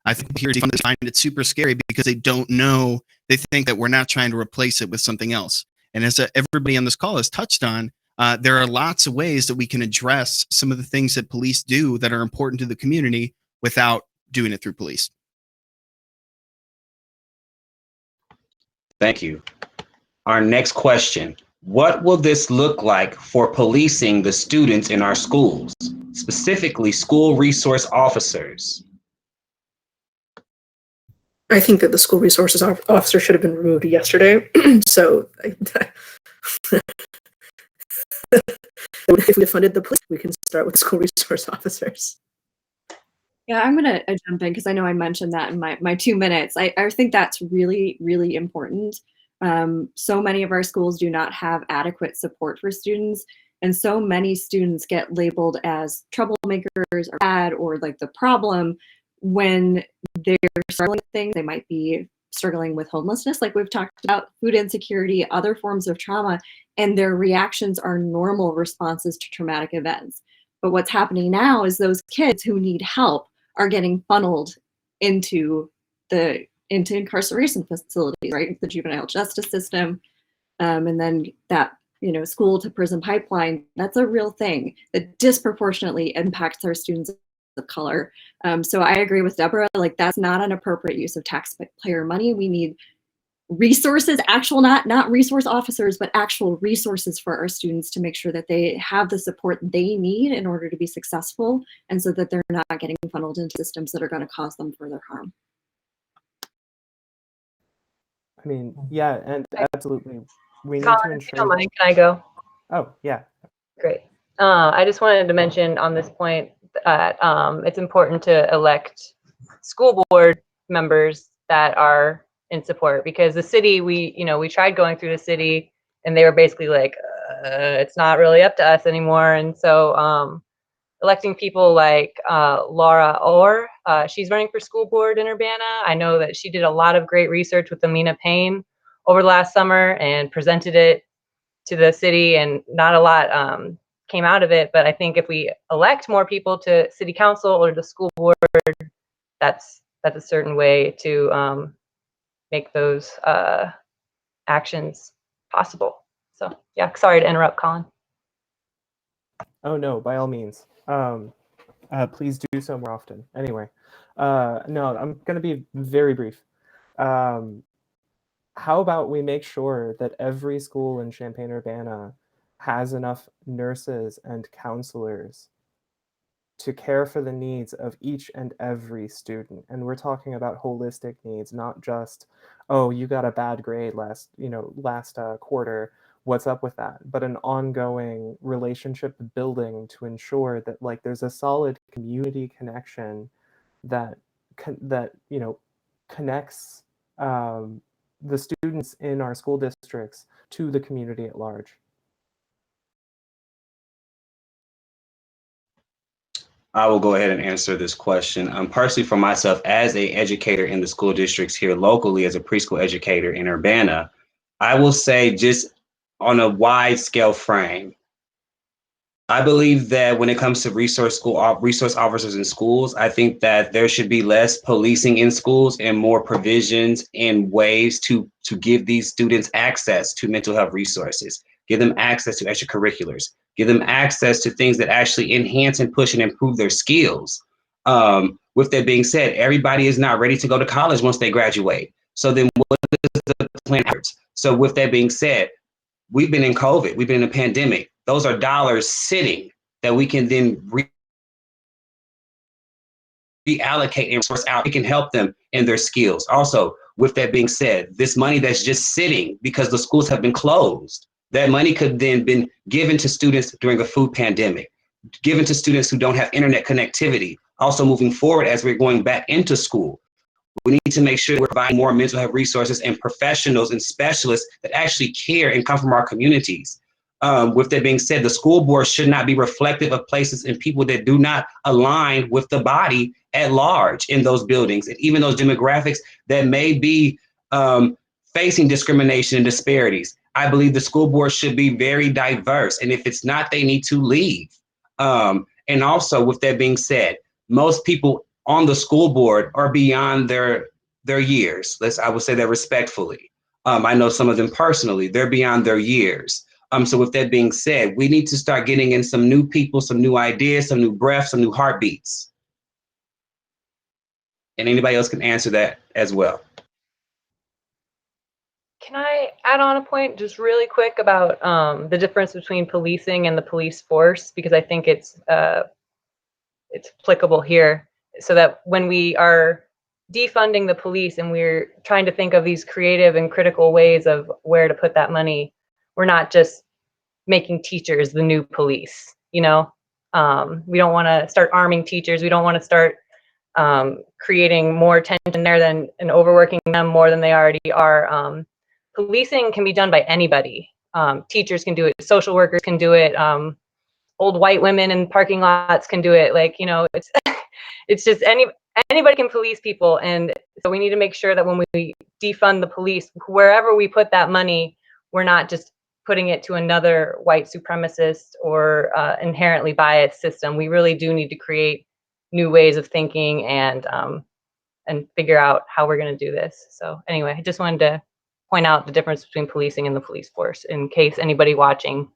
I think here they find it super scary because they don't know. They think that we're not trying to replace it with something else. And as everybody on this call has touched on, there are lots of ways that we can address some of the things that police do that are important to the community without doing it through police. Thank you. Our next question. What will this look like for policing the students in our schools, specifically school resource officers? I think that the school resources officer should have been removed yesterday. So if we funded the police, we can start with school resource officers. Yeah, I'm going to jump in because I know I mentioned that in my 2 minutes. I think that's really, really important. So many of our schools do not have adequate support for students. And so many students get labeled as troublemakers or bad or like the problem when they're struggling with things. They might be struggling with homelessness, like we've talked about, food insecurity, other forms of trauma, and their reactions are normal responses to traumatic events. But what's happening now is those kids who need help are getting funneled into incarceration facilities, right? The juvenile justice system, and then that school to prison pipeline. That's a real thing that disproportionately impacts our students of color. So I agree with Deborah. Like that's not an appropriate use of taxpayer money. We need resources, actual not resource officers, but actual resources for our students to make sure that they have the support they need in order to be successful, and so that they're not getting funneled into systems that are going to cause them further harm. I mean, yeah, and absolutely, we need Colin, to if you ensure. don't mind, can I go? Oh, yeah. Great. I just wanted to mention on this point that it's important to elect school board members that are in support, because the city, we tried going through the city and they were basically like, it's not really up to us anymore. And so electing people like Laura Orr, she's running for school board in Urbana. I know that she did a lot of great research with Amina Payne over the last summer and presented it to the city, and not a lot came out of it. But I think if we elect more people to city council or the school board, that's a certain way to make those actions possible. So yeah, sorry to interrupt, Colin. Oh no, by all means. Please do so more often. Anyway, no, I'm going to be very brief. How about we make sure that every school in Champaign-Urbana has enough nurses and counselors to care for the needs of each and every student? And we're talking about holistic needs, not just, oh, you got a bad grade last quarter, what's up with that? But an ongoing relationship building to ensure that like there's a solid community connection that connects the students in our school districts to the community at large. I will go ahead and answer this question. Personally, for myself, as an educator in the school districts here locally, as a preschool educator in Urbana, I will say, just on a wide scale frame, I believe that when it comes to resource officers in schools, I think that there should be less policing in schools and more provisions and ways to give these students access to mental health resources, give them access to extracurriculars, give them access to things that actually enhance and push and improve their skills. With that being said, everybody is not ready to go to college once they graduate. So then what is the plan? So with that being said, we've been in COVID, we've been in a pandemic. Those are dollars sitting that we can then reallocate and source out. It can help them in their skills. Also, with that being said, this money that's just sitting because the schools have been closed, that money could then been given to students during a food pandemic. given to students who don't have internet connectivity. Also moving forward as we're going back into school, we need to make sure we're providing more mental health resources and professionals and specialists that actually care and come from our communities. With that being said, the school board should not be reflective of places and people that do not align with the body at large in those buildings, and even those demographics that may be facing discrimination and disparities. I believe the school board should be very diverse, and if it's not, they need to leave. And also, with that being said, most people on the school board are beyond their years. I would say that respectfully. I know some of them personally, they're beyond their years. So with that being said, we need to start getting in some new people, some new ideas, some new breaths, some new heartbeats. And anybody else can answer that as well. Can I add on a point just really quick about the difference between policing and the police force? Because I think it's applicable here, so that when we are defunding the police and we're trying to think of these creative and critical ways of where to put that money, we're not just making teachers the new police, you know? We don't want to start arming teachers. We don't want to start creating more tension there and overworking them more than they already are. Policing can be done by anybody. Teachers can do it. Social workers can do it. Old white women in parking lots can do it. Like, you know, it's it's just anybody can police people. And so we need to make sure that when we defund the police, wherever we put that money, we're not just putting it to another white supremacist or inherently biased system. We really do need to create new ways of thinking and figure out how we're going to do this. So anyway, I just wanted to point out the difference between policing and the police force in case anybody watching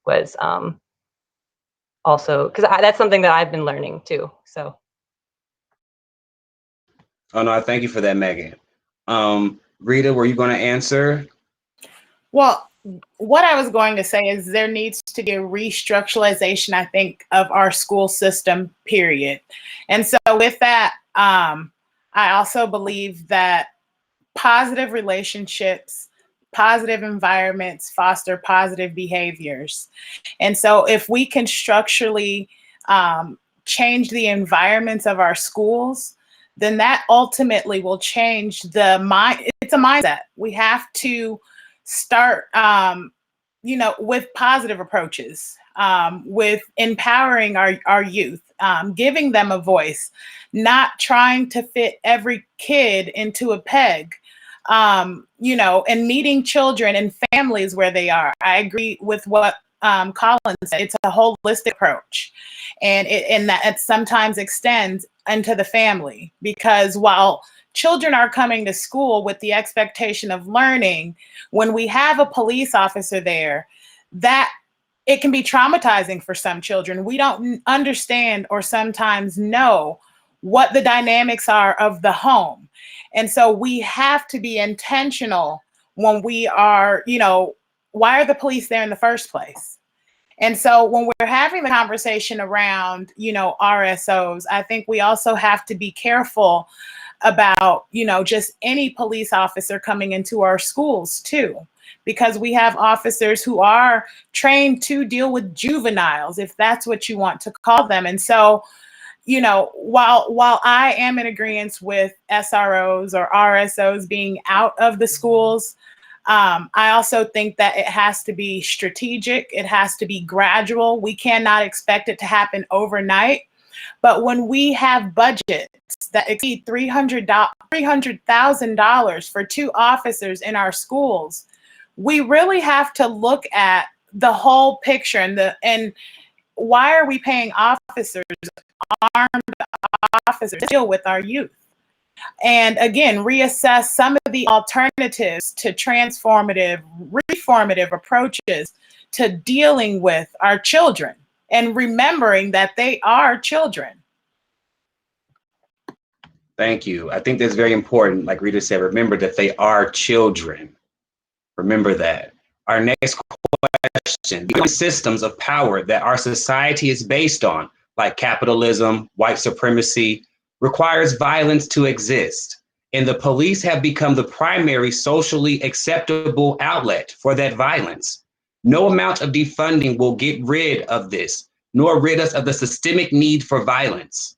was also, because that's something that I've been learning too. So. Oh no, thank you for that, Megan. Rita, were you going to answer? Well, what I was going to say is there needs to be a restructuralization, I think, of our school system, period. And so with that, I also believe that positive relationships, positive environments foster positive behaviors. And so if we can structurally change the environments of our schools, then that ultimately will change the mind. It's a mindset. We have to start, you know, with positive approaches, with empowering our youth, giving them a voice, not trying to fit every kid into a peg, you know, and meeting children and families where they are. I agree with what Colin said. It's a holistic approach, and that it sometimes extends into the family, because while children are coming to school with the expectation of learning, when we have a police officer there, that it can be traumatizing for some children. We don't understand or sometimes know what the dynamics are of the home. And so we have to be intentional when we are, you know, why are the police there in the first place? And so when we're having the conversation around, you know, RSOs, I think we also have to be careful about, you know, just any police officer coming into our schools too, because we have officers who are trained to deal with juveniles, if that's what you want to call them. And so, you know, while I am in agreement with SROs or RSOs being out of the schools, I also think that it has to be strategic. It has to be gradual. We cannot expect it to happen overnight. But when we have budgets that exceed $300,000 for 2 officers in our schools, we really have to look at the whole picture and why are we paying officers, armed officers, to deal with our youth? And again, reassess some of the alternatives to transformative, reformative approaches to dealing with our children and remembering that they are children. Thank you. I think that's very important. Like Rita said, remember that they are children. Remember that. Our next question, the systems of power that our society is based on, like capitalism, white supremacy, requires violence to exist. And the police have become the primary socially acceptable outlet for that violence. No amount of defunding will get rid of this. nor rid us of the systemic need for violence.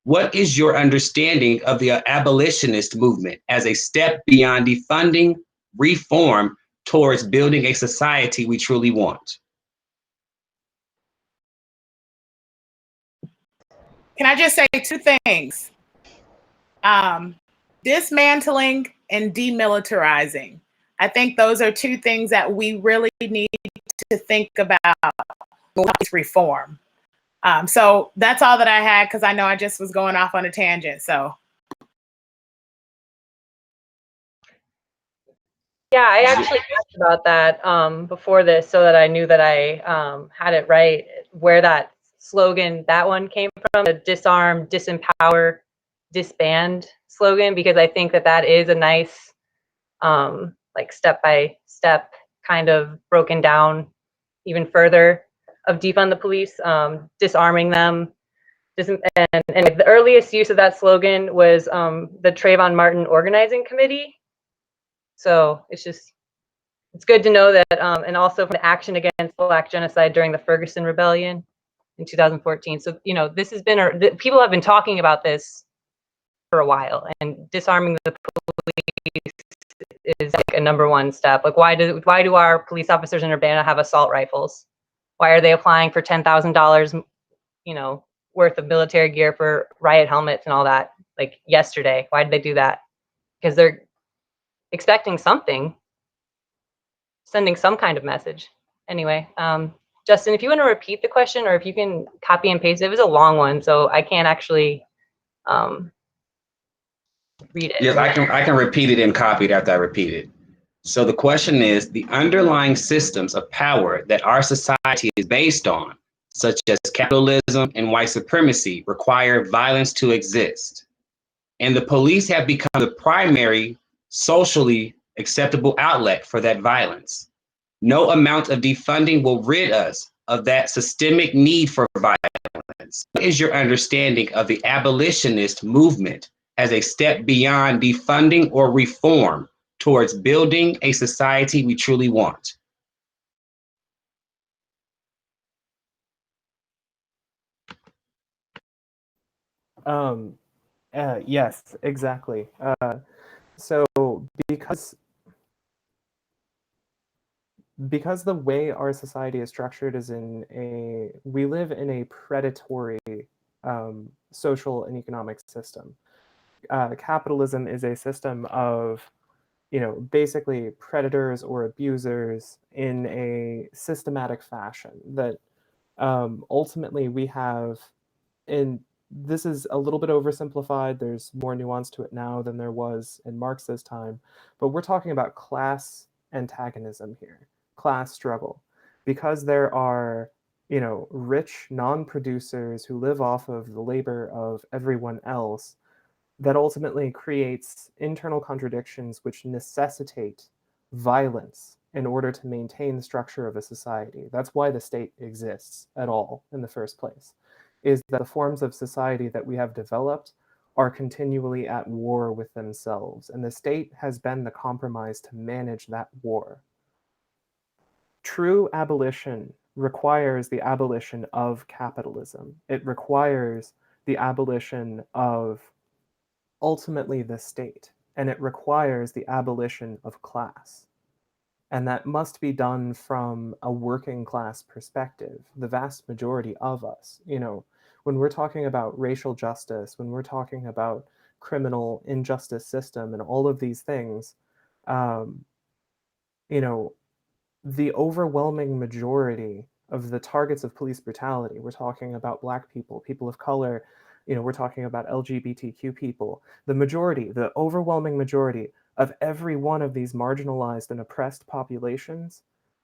What is your understanding of the abolitionist movement as a step beyond defunding, reform towards building a society we truly want? Can I just say two things? Dismantling and demilitarizing. I think those are two things that we really need to think about police reform. So that's all that I had, because I know I just was going off on a tangent. So yeah, I actually asked about that before this so that I knew that I had it right, where that slogan, that one came from, the disarm, disempower, disband slogan, because I think that that is a nice like step by step kind of broken down even further of defund the police, disarming them. And the earliest use of that slogan was the Trayvon Martin Organizing Committee. So it's good to know that, and also from the Action Against Black Genocide during the Ferguson Rebellion in 2014. So, you know, this has been, people have been talking about this for a while, and disarming the police is like a #1 step. Like, why do our police officers in Urbana have assault rifles? Why are they applying for $10,000, you know, worth of military gear for riot helmets and all that, like yesterday? Why did they do that? Because they're expecting something, sending some kind of message. Anyway, Justin, if you want to repeat the question, or if you can copy and paste it, it was a long one, so I can't actually read it. Yes, I can repeat it and copy it after I repeat it. So the question is, the underlying systems of power that our society is based on, such as capitalism and white supremacy, require violence to exist. And the police have become the primary socially acceptable outlet for that violence. No amount of defunding will rid us of that systemic need for violence. What is your understanding of the abolitionist movement as a step beyond defunding or reform towards building a society we truly want? Yes, exactly. So because the way our society is structured is we live in a predatory social and economic system. Capitalism is a system of, basically predators or abusers in a systematic fashion that ultimately we have. And this is a little bit oversimplified. There's more nuance to it now than there was in Marx's time, but we're talking about class antagonism here, class struggle, because there are, rich non-producers who live off of the labor of everyone else. That ultimately creates internal contradictions which necessitate violence in order to maintain the structure of a society. That's why the state exists at all in the first place, is that the forms of society that we have developed are continually at war with themselves, and the state has been the compromise to manage that war. True abolition requires the abolition of capitalism. It requires the abolition of ultimately the state, and it requires the abolition of class. And that must be done from a working class perspective. The vast majority of us, when we're talking about racial justice, when we're talking about criminal injustice system and all of these things, the overwhelming majority of the targets of police brutality, we're talking about Black people, people of color, we're talking about LGBTQ people, the overwhelming majority of every one of these marginalized and oppressed populations,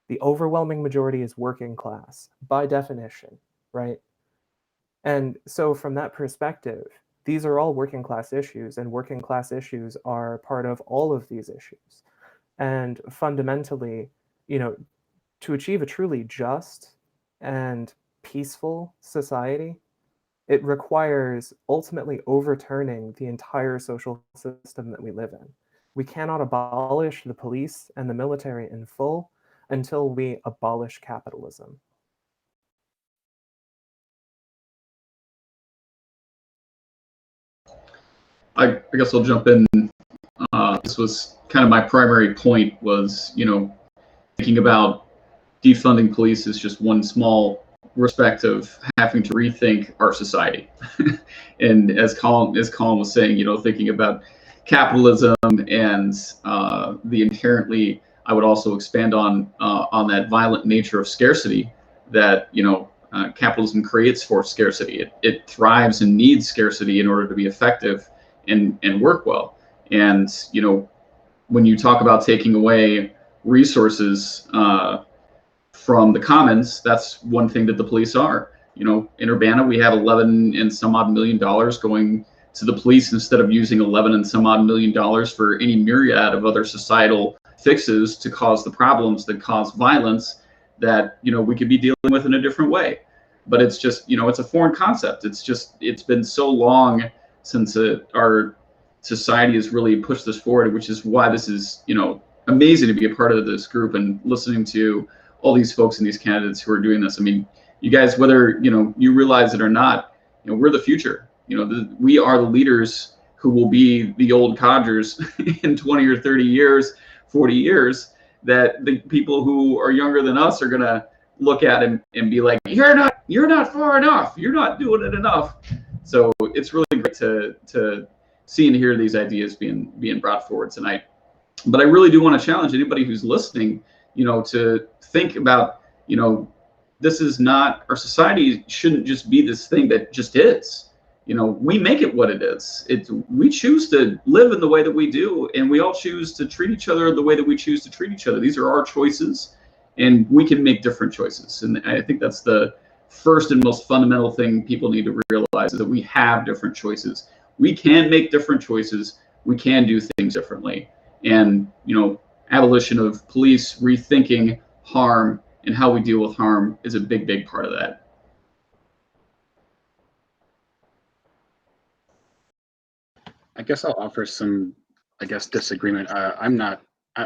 the overwhelming majority is working class by definition, right? And so from that perspective, these are all working class issues, and working class issues are part of all of these issues. And fundamentally, to achieve a truly just and peaceful society, it requires ultimately overturning the entire social system that we live in. We cannot abolish the police and the military in full until we abolish capitalism. I guess I'll jump in. This was kind of my primary point was, thinking about defunding police is just one small respect of having to rethink our society. And as Colin was saying, thinking about capitalism and the inherently, I would also expand on that violent nature of scarcity that, capitalism creates forced scarcity. It thrives and needs scarcity in order to be effective and work well. And, when you talk about taking away resources from the commons, that's one thing that the police are. In Urbana, we have 11 and some odd $million going to the police instead of using 11 and some odd $1 million for any myriad of other societal fixes to cause the problems that cause violence that, we could be dealing with in a different way. But it's just, it's a foreign concept. It's been so long since our society has really pushed this forward, which is why this is, amazing to be a part of this group and listening to all these folks and these candidates who are doing this. I mean, you guys, whether, you realize it or not, we're the future. We are the leaders who will be the old codgers in 20 or 30 years, 40 years, that the people who are younger than us are going to look at and be like, you're not far enough. You're not doing it enough. So it's really great to see and hear these ideas being brought forward tonight. But I really do want to challenge anybody who's listening, to think about, this is not, our society shouldn't just be this thing that just is. We make it what it is. We choose to live in the way that we do, and we all choose to treat each other the way that we choose to treat each other. These are our choices, and we can make different choices. And I think that's the first and most fundamental thing people need to realize, is that we have different choices. We can make different choices. We can do things differently. And, abolition of police, rethinking harm and how we deal with harm is a big, big part of that. I guess I'll offer some, disagreement. I'm not,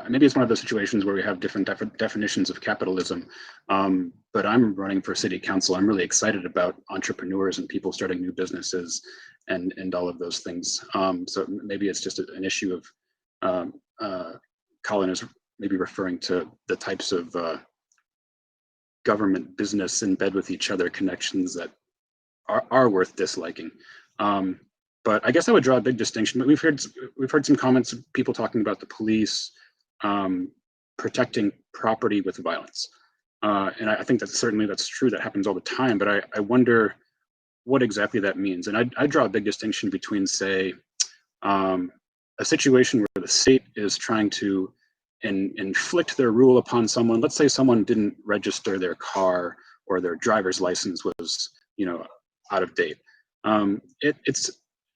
maybe it's one of those situations where we have different definitions of capitalism, but I'm running for city council. I'm really excited about entrepreneurs and people starting new businesses and all of those things. So maybe it's just an issue of, Colin is maybe referring to the types of government business in bed with each other connections that are worth disliking. But I guess I would draw a big distinction. We've heard some comments of people talking about the police protecting property with violence, and I think that's true. That happens all the time. But I wonder what exactly that means. And I draw a big distinction between, say, a situation where the state is trying to inflict their rule upon someone. Let's say someone didn't register their car, or their driver's license was, out of date.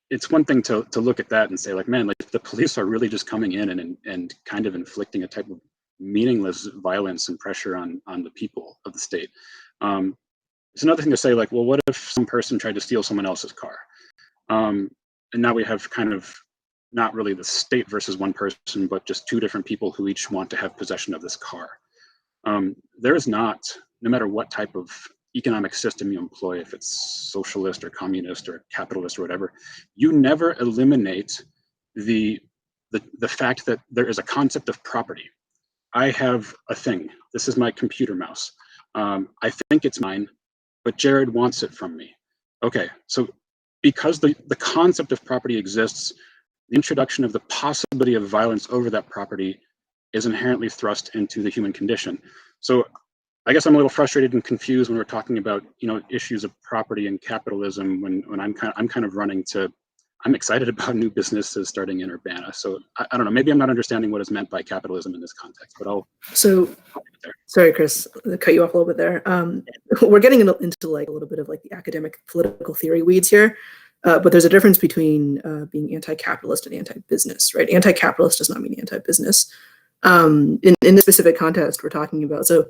It's one thing to look at that and say, like, man, like, the police are really just coming in and kind of inflicting a type of meaningless violence and pressure on the people of the state. It's another thing to say, like, well, what if some person tried to steal someone else's car? And now we have kind of not really the state versus one person, but just two different people who each want to have possession of this car. There is not, no matter what type of economic system you employ, if it's socialist or communist or capitalist or whatever, you never eliminate the fact that there is a concept of property. I have a thing. This is my computer mouse. I think it's mine, but Jared wants it from me. Okay, so because the concept of property exists, the introduction of the possibility of violence over that property is inherently thrust into the human condition. So I guess I'm a little frustrated and confused when we're talking about, issues of property and capitalism, when I'm kind of running to, I'm excited about new businesses starting in Urbana. So I don't know, maybe I'm not understanding what is meant by capitalism in this context, but I'll Sorry, Chris, to cut you off a little bit there. We're getting into like a little bit of like the academic political theory weeds here. But there's a difference between being anti-capitalist and anti-business, right? Anti-capitalist does not mean anti-business. In this specific context we're talking about, so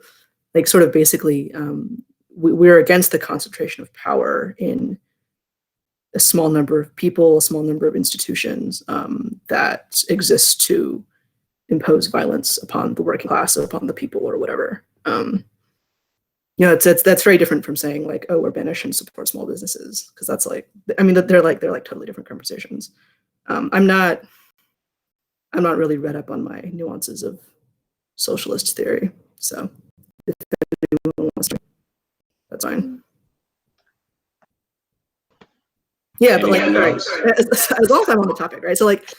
like sort of basically, we're against the concentration of power in a small number of people, a small number of institutions that exist to impose violence upon the working class, upon the people, or whatever. That's very different from saying like, oh, Urbana shouldn't support small businesses, because that's like, I mean, they're like totally different conversations. I'm not really read up on my nuances of socialist theory, so if anyone wants to, that's fine. Yeah, but like, right, as long as I'm on the topic, right? So like,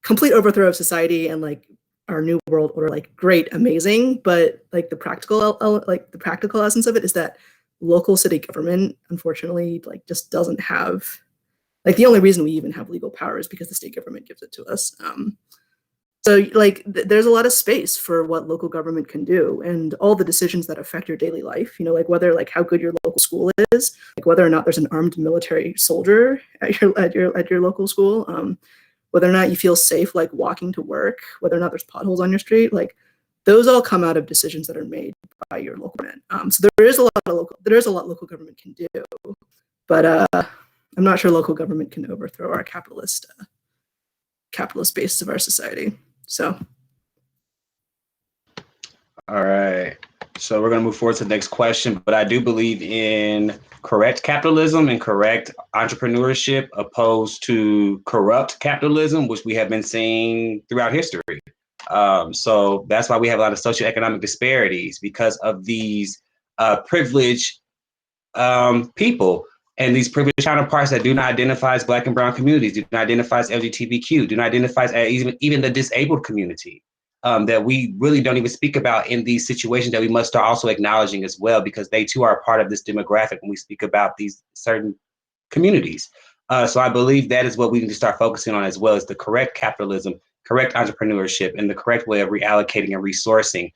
complete overthrow of society and like our new world order, like great, amazing, but like the practical essence of it is that local city government, unfortunately, like just doesn't have, like the only reason we even have legal power is because the state government gives it to us. So like there's a lot of space for what local government can do, and all the decisions that affect your daily life, you know, like whether like how good your local school is, like whether or not there's an armed military soldier at your local school, whether or not you feel safe like walking to work, whether or not there's potholes on your street, like those all come out of decisions that are made by your local government. So there is a lot local government can do, but I'm not sure local government can overthrow our capitalist basis of our society. So, all right. So we're going to move forward to the next question, but I do believe in correct capitalism and correct entrepreneurship opposed to corrupt capitalism, which we have been seeing throughout history. So that's why we have a lot of socioeconomic disparities, because of these privileged people and these privileged counterparts that do not identify as Black and brown communities, do not identify as LGBTQ, do not identify as even the disabled community, that we really don't even speak about in these situations that we must start also acknowledging as well, because they too are a part of this demographic when we speak about these certain communities. So I believe that is what we need to start focusing on as well, as the correct capitalism, correct entrepreneurship, and the correct way of reallocating and resourcing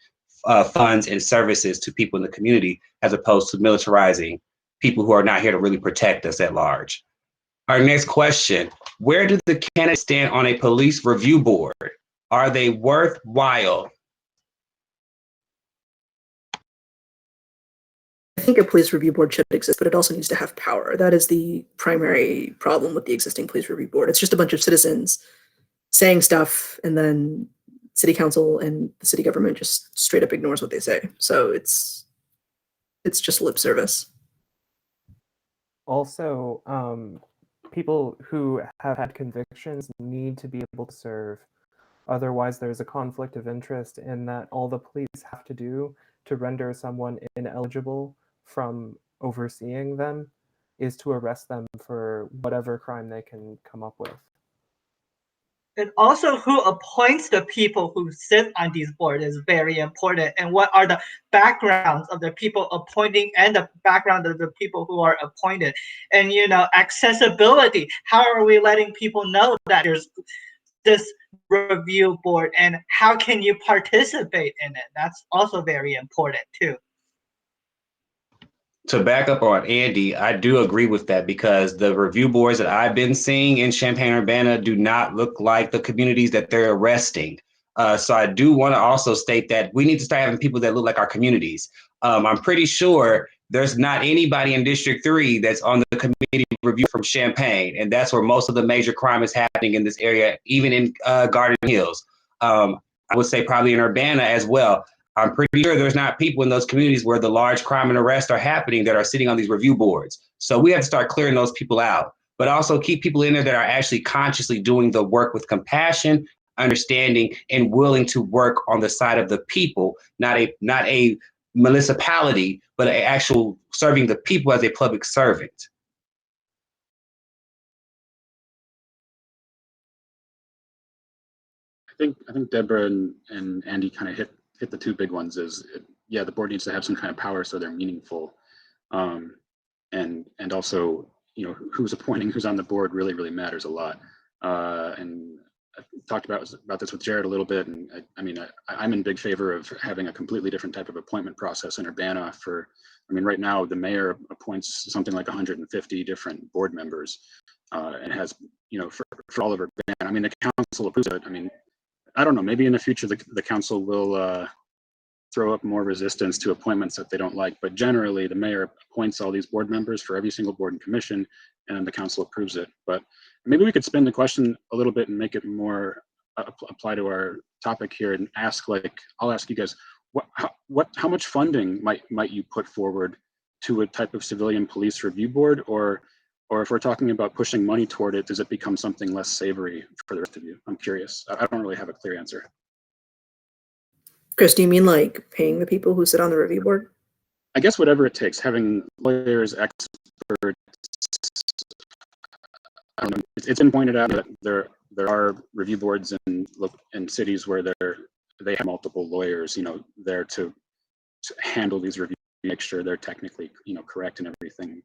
funds and services to people in the community, as opposed to militarizing people who are not here to really protect us at large. Our next question: where do the candidates stand on a police review board? Are they worthwhile? I think a police review board should exist, but it also needs to have power. That is the primary problem with the existing police review board. It's just a bunch of citizens saying stuff, and then city council and the city government just straight up ignores what they say. So it's just lip service. Also, people who have had convictions need to be able to serve. Otherwise, there's a conflict of interest in that all the police have to do to render someone ineligible from overseeing them is to arrest them for whatever crime they can come up with. And also who appoints the people who sit on these boards is very important. And what are the backgrounds of the people appointing and the background of the people who are appointed. And, you know, accessibility. How are we letting people know that there's this review board and how can you participate in it? That's also very important too. To back up on Andy, I do agree with that, because the review boards that I've been seeing in Champaign-Urbana do not look like the communities that they're arresting. So I do want to also state that we need to start having people that look like our communities. I'm pretty sure there's not anybody in District 3 that's on the committee review from Champaign, and that's where most of the major crime is happening in this area, even in Garden Hills. I would say probably in Urbana as well. I'm pretty sure there's not people in those communities where the large crime and arrests are happening that are sitting on these review boards. So we have to start clearing those people out, but also keep people in there that are actually consciously doing the work with compassion, understanding, and willing to work on the side of the people, not a municipality, but an actual serving the people as a public servant. I think Deborah and Andy kind of hit the two big ones. Yeah, the board needs to have some kind of power so they're meaningful, and also, you know, who's appointing, who's on the board really matters a lot. And I talked about this with Jared a little bit, and I'm in big favor of having a completely different type of appointment process in Urbana. Right now the mayor appoints something like 150 different board members, and has, you know, for all of Urbana. The council approves it. I don't know, maybe in the future the council will throw up more resistance to appointments that they don't like, but generally the mayor appoints all these board members for every single board and commission, and then the council approves it. But maybe we could spin the question a little bit and make it more apply to our topic here, and ask, like, I'll ask you guys, how much funding might you put forward to a type of civilian police review board, or Or if we're talking about pushing money toward it, does it become something less savory for the rest of you? I'm curious. I don't really have a clear answer. Chris, do you mean like paying the people who sit on the review board? I guess whatever it takes, having lawyers, experts. I don't know. It's been pointed out that there are review boards in cities where they have multiple lawyers, there to handle these reviews, make sure they're technically, correct and everything.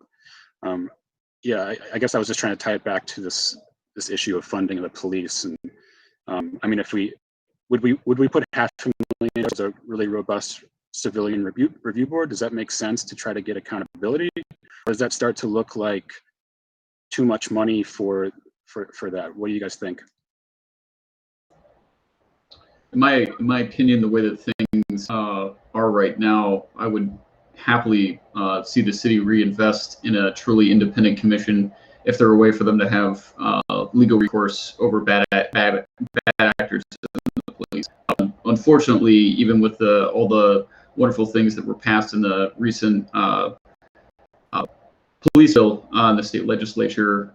Yeah, I guess I was just trying to tie it back to this issue of funding of the police. And I mean, would we put $500,000 as a really robust civilian review board? Does that make sense to try to get accountability, or does that start to look like too much money for that? What do you guys think? In my opinion, the way that things are right now, I would happily see the city reinvest in a truly independent commission if there were a way for them to have legal recourse over bad actors in the police. Unfortunately, even with all the wonderful things that were passed in the recent police bill in the state legislature,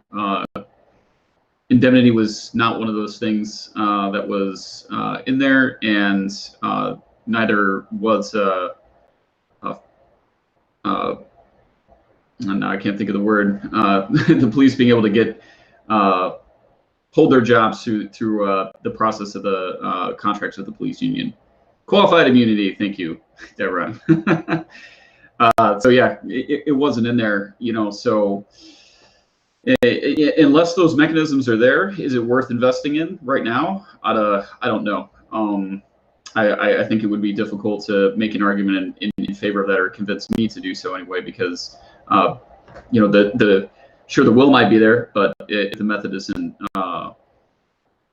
indemnity was not one of those things that was in there, and neither was now I can't think of the word, the police being able to get hold their jobs through the process of the contracts with the police union. Qualified immunity, thank you, Deborah. So yeah, it wasn't in there, so unless those mechanisms are there, is it worth investing in right now? I don't know. I think it would be difficult to make an argument in favor of that, or convince me to do so anyway, because sure, the will might be there, but if the method isn't,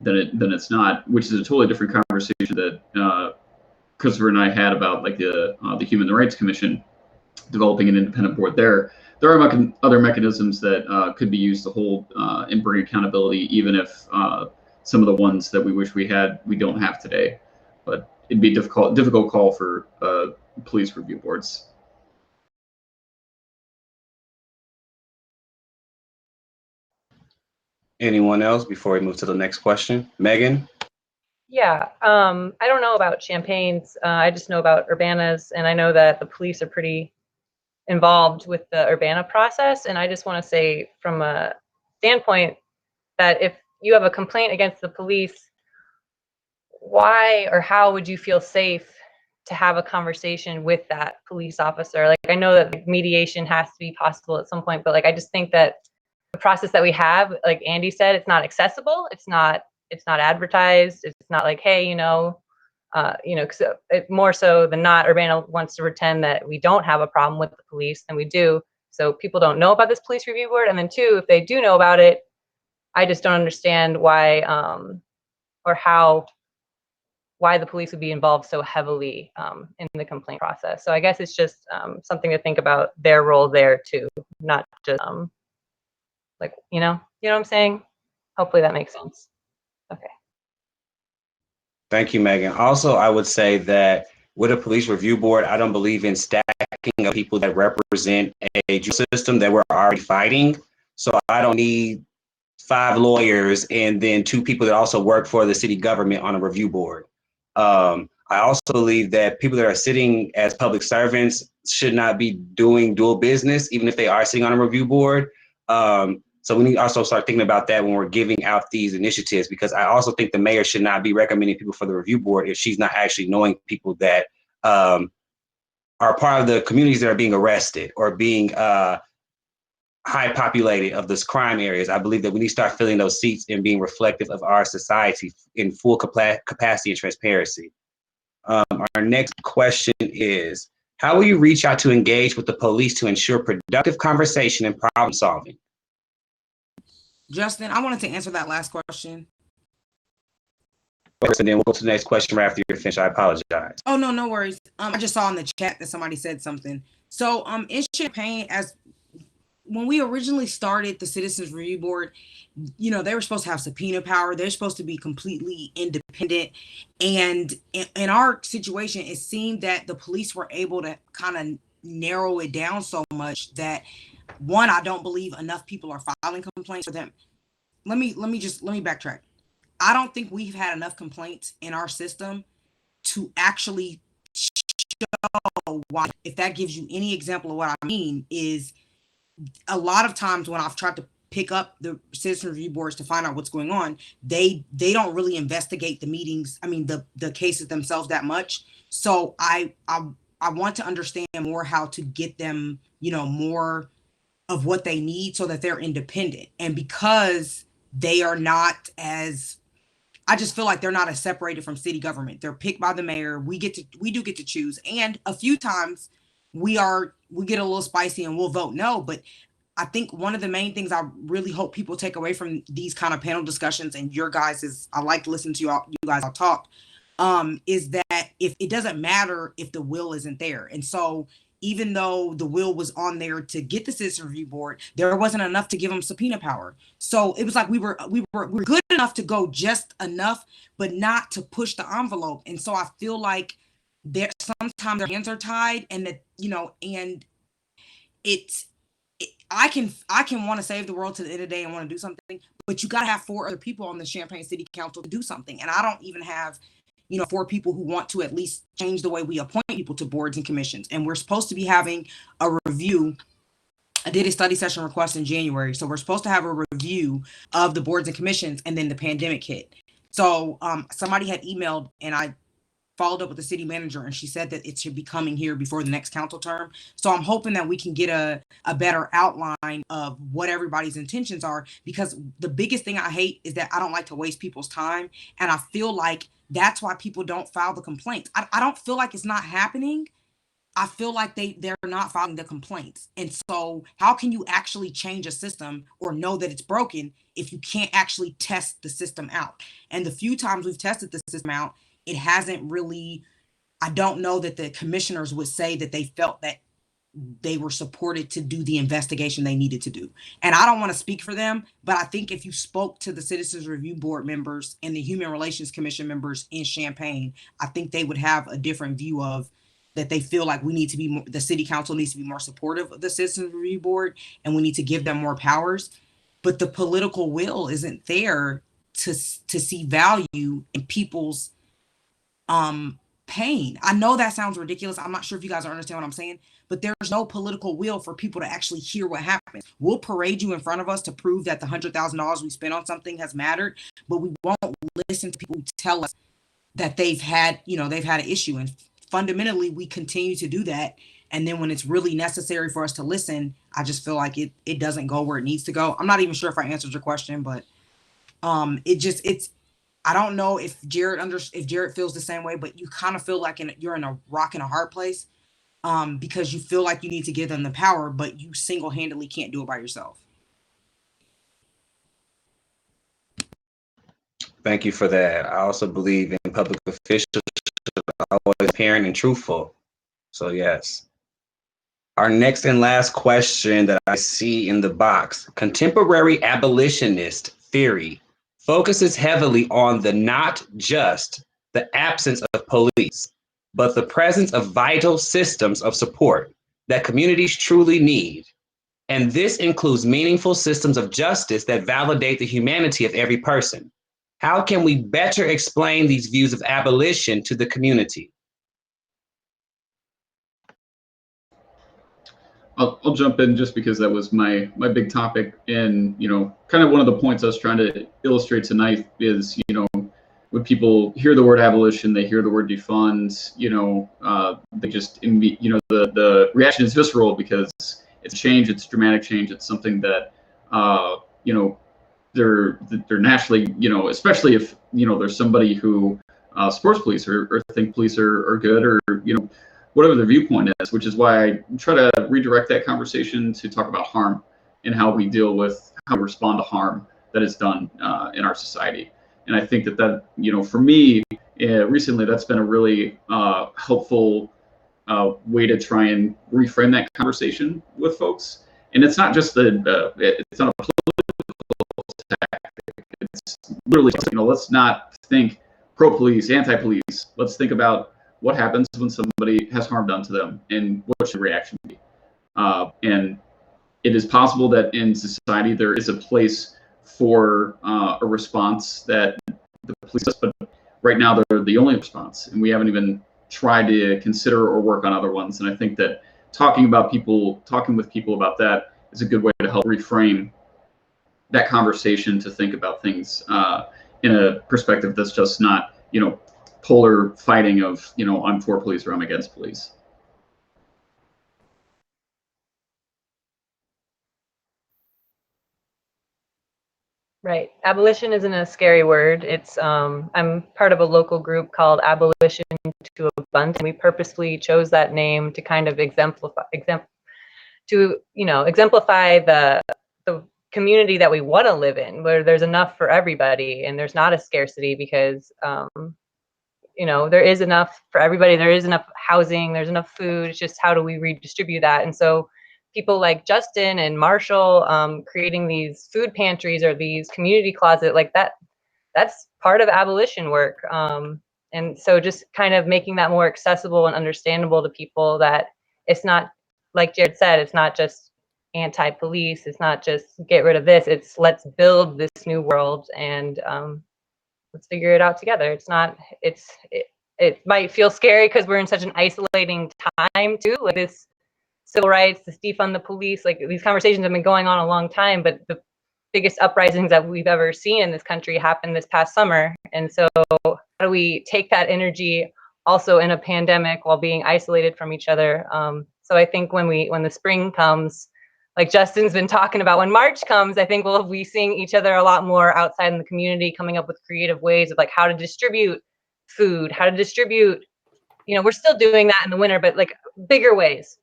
then it's not, which is a totally different conversation that Christopher and I had about like the Human Rights Commission developing an independent board there. There are other mechanisms that could be used to hold and bring accountability, even if some of the ones that we wish we had, we don't have today. But it'd be a difficult call for police review boards. Anyone else before we move to the next question? Megan? Yeah, I don't know about Champagne's. I just know about Urbana's, and I know that the police are pretty involved with the Urbana process. And I just want to say from a standpoint that if you have a complaint against the police, why or how would you feel safe to have a conversation with that police officer? Like, I know that mediation has to be possible at some point, but like, I just think that the process that we have, like Andy said, it's not accessible. It's not advertised. It's not like, hey, more so than not, Urbana wants to pretend that we don't have a problem with the police, and we do. So people don't know about this police review board. And then two, if they do know about it, I just don't understand why or why the police would be involved so heavily in the complaint process. So I guess it's just something to think about their role there too, not just you know what I'm saying? Hopefully that makes sense. Okay. Thank you, Megan. Also, I would say that with a police review board, I don't believe in stacking of people that represent a system that we're already fighting. So I don't need 5 lawyers and then 2 people that also work for the city government on a review board. I also believe that people that are sitting as public servants should not be doing dual business, even if they are sitting on a review board. So we need to also start thinking about that when we're giving out these initiatives, because I also think the mayor should not be recommending people for the review board if she's not actually knowing people that are part of the communities that are being arrested or being high populated of this crime areas. I believe that we need to start filling those seats and being reflective of our society in full capacity and transparency. Our next question is, how will you reach out to engage with the police to ensure productive conversation and problem solving? Justin, I wanted to answer that last question. And then we'll go to the next question right after you're finished. I apologize. Oh, no worries. I just saw in the chat that somebody said something. So in Champaign, as when we originally started the Citizens Review Board, they were supposed to have subpoena power. They're supposed to be completely independent. And in our situation, it seemed that the police were able to kind of narrow it down so much that one, I don't believe enough people are filing complaints for them. Let me backtrack. I don't think we've had enough complaints in our system to actually show why. If that gives you any example of what I mean, is a lot of times when I've tried to pick up the citizen review boards to find out what's going on, they don't really investigate the meetings, I mean the cases themselves that much. So I want to understand more how to get them, you know, more of what they need so that they're independent. And because they are not as, I just feel like they're not as separated from city government. They're picked by the mayor. We do get to choose. And a few times we get a little spicy and we'll vote no. But I think one of the main things I really hope people take away from these kind of panel discussions, and your guys is, I like to listen to you guys all talk, is that if it doesn't matter if the will isn't there. And so even though the will was on there to get the citizen review board, there wasn't enough to give them subpoena power. So it was like we were good enough to go just enough, but not to push the envelope. And so I feel like there sometimes their hands are tied, and that, you know, and I can want to save the world to the end of the day and want to do something, but you got to have 4 other people on the Champaign City Council to do something. And I don't even have, you know, 4 people who want to at least change the way we appoint people to boards and commissions. And we're supposed to be having a review. I did a study session request in January. So we're supposed to have a review of the boards and commissions, and then the pandemic hit. So somebody had emailed, and I followed up with the city manager, and she said that it should be coming here before the next council term. So I'm hoping that we can get a better outline of what everybody's intentions are, because the biggest thing I hate is that I don't like to waste people's time. And I feel like that's why people don't file the complaints. I don't feel like it's not happening. I feel like they're not filing the complaints. And so how can you actually change a system or know that it's broken if you can't actually test the system out? And the few times we've tested the system out, it hasn't really, I don't know that the commissioners would say that they felt that they were supported to do the investigation they needed to do. And I don't want to speak for them, but I think if you spoke to the Citizens Review Board members and the Human Relations Commission members in Champaign, I think they would have a different view of that. They feel like we need to be more, the city council needs to be more supportive of the Citizens Review Board, and we need to give them more powers. But the political will isn't there to see value in people's pain. I know that sounds ridiculous. I'm not sure if you guys understand what I'm saying, but there's no political will for people to actually hear what happens. We'll parade you in front of us to prove that the $100,000 we spent on something has mattered, but we won't listen to people who tell us that they've had an issue. And fundamentally, we continue to do that. And then when it's really necessary for us to listen, I just feel like it doesn't go where it needs to go. I'm not even sure if I answered your question, but I don't know if Jared feels the same way, but you kind of feel like you're in a rock and a hard place, because you feel like you need to give them the power, but you single-handedly can't do it by yourself. Thank you for that. I also believe in public officials should always be transparent and truthful. So yes. Our next and last question that I see in the box: contemporary abolitionist theory focuses heavily on not just the absence of police, but the presence of vital systems of support that communities truly need. And this includes meaningful systems of justice that validate the humanity of every person. How can we better explain these views of abolition to the community? I'll jump in just because that was my big topic, and kind of one of the points I was trying to illustrate tonight is when people hear the word abolition, they hear the word defund, they just the reaction is visceral because it's change, it's dramatic change, it's something that they're naturally, especially if there's somebody who supports police or think police are good, or whatever the viewpoint is, which is why I try to redirect that conversation to talk about harm and how we deal with, how we respond to harm that is done in our society. And I think that for me, recently, that's been a really helpful way to try and reframe that conversation with folks. And it's not just it's not a political tactic. It's literally, let's not think pro-police, anti-police. Let's think about what happens when somebody has harm done to them and what should the reaction be. And it is possible that in society there is a place for a response that the police does, but right now they're the only response, and we haven't even tried to consider or work on other ones. And I think that talking with people about that is a good way to help reframe that conversation, to think about things in a perspective that's just not, polar fighting of, I'm for police or I'm against police. Right. Abolition isn't a scary word. It's I'm part of a local group called Abolition to Abundance. We purposely chose that name to kind of exemplify the community that we want to live in, where there's enough for everybody and there's not a scarcity, because there is enough for everybody. There is enough housing, there's enough food. It's just how do we redistribute that? And so people like Justin and Marshall creating these food pantries or these community closet, like that's part of abolition work. And so just kind of making that more accessible and understandable to people, that it's not, like Jared said, it's not just anti-police, it's not just get rid of this, it's let's build this new world, and let's figure it out together. It might feel scary because we're in such an isolating time too, like this civil rights, this defund the police, like these conversations have been going on a long time, but the biggest uprisings that we've ever seen in this country happened this past summer. And so how do we take that energy also in a pandemic while being isolated from each other? So I think when the spring comes, like Justin's been talking about, when March comes, I think we'll be seeing each other a lot more outside in the community, coming up with creative ways of like how to distribute food, how to distribute, we're still doing that in the winter, but like bigger ways,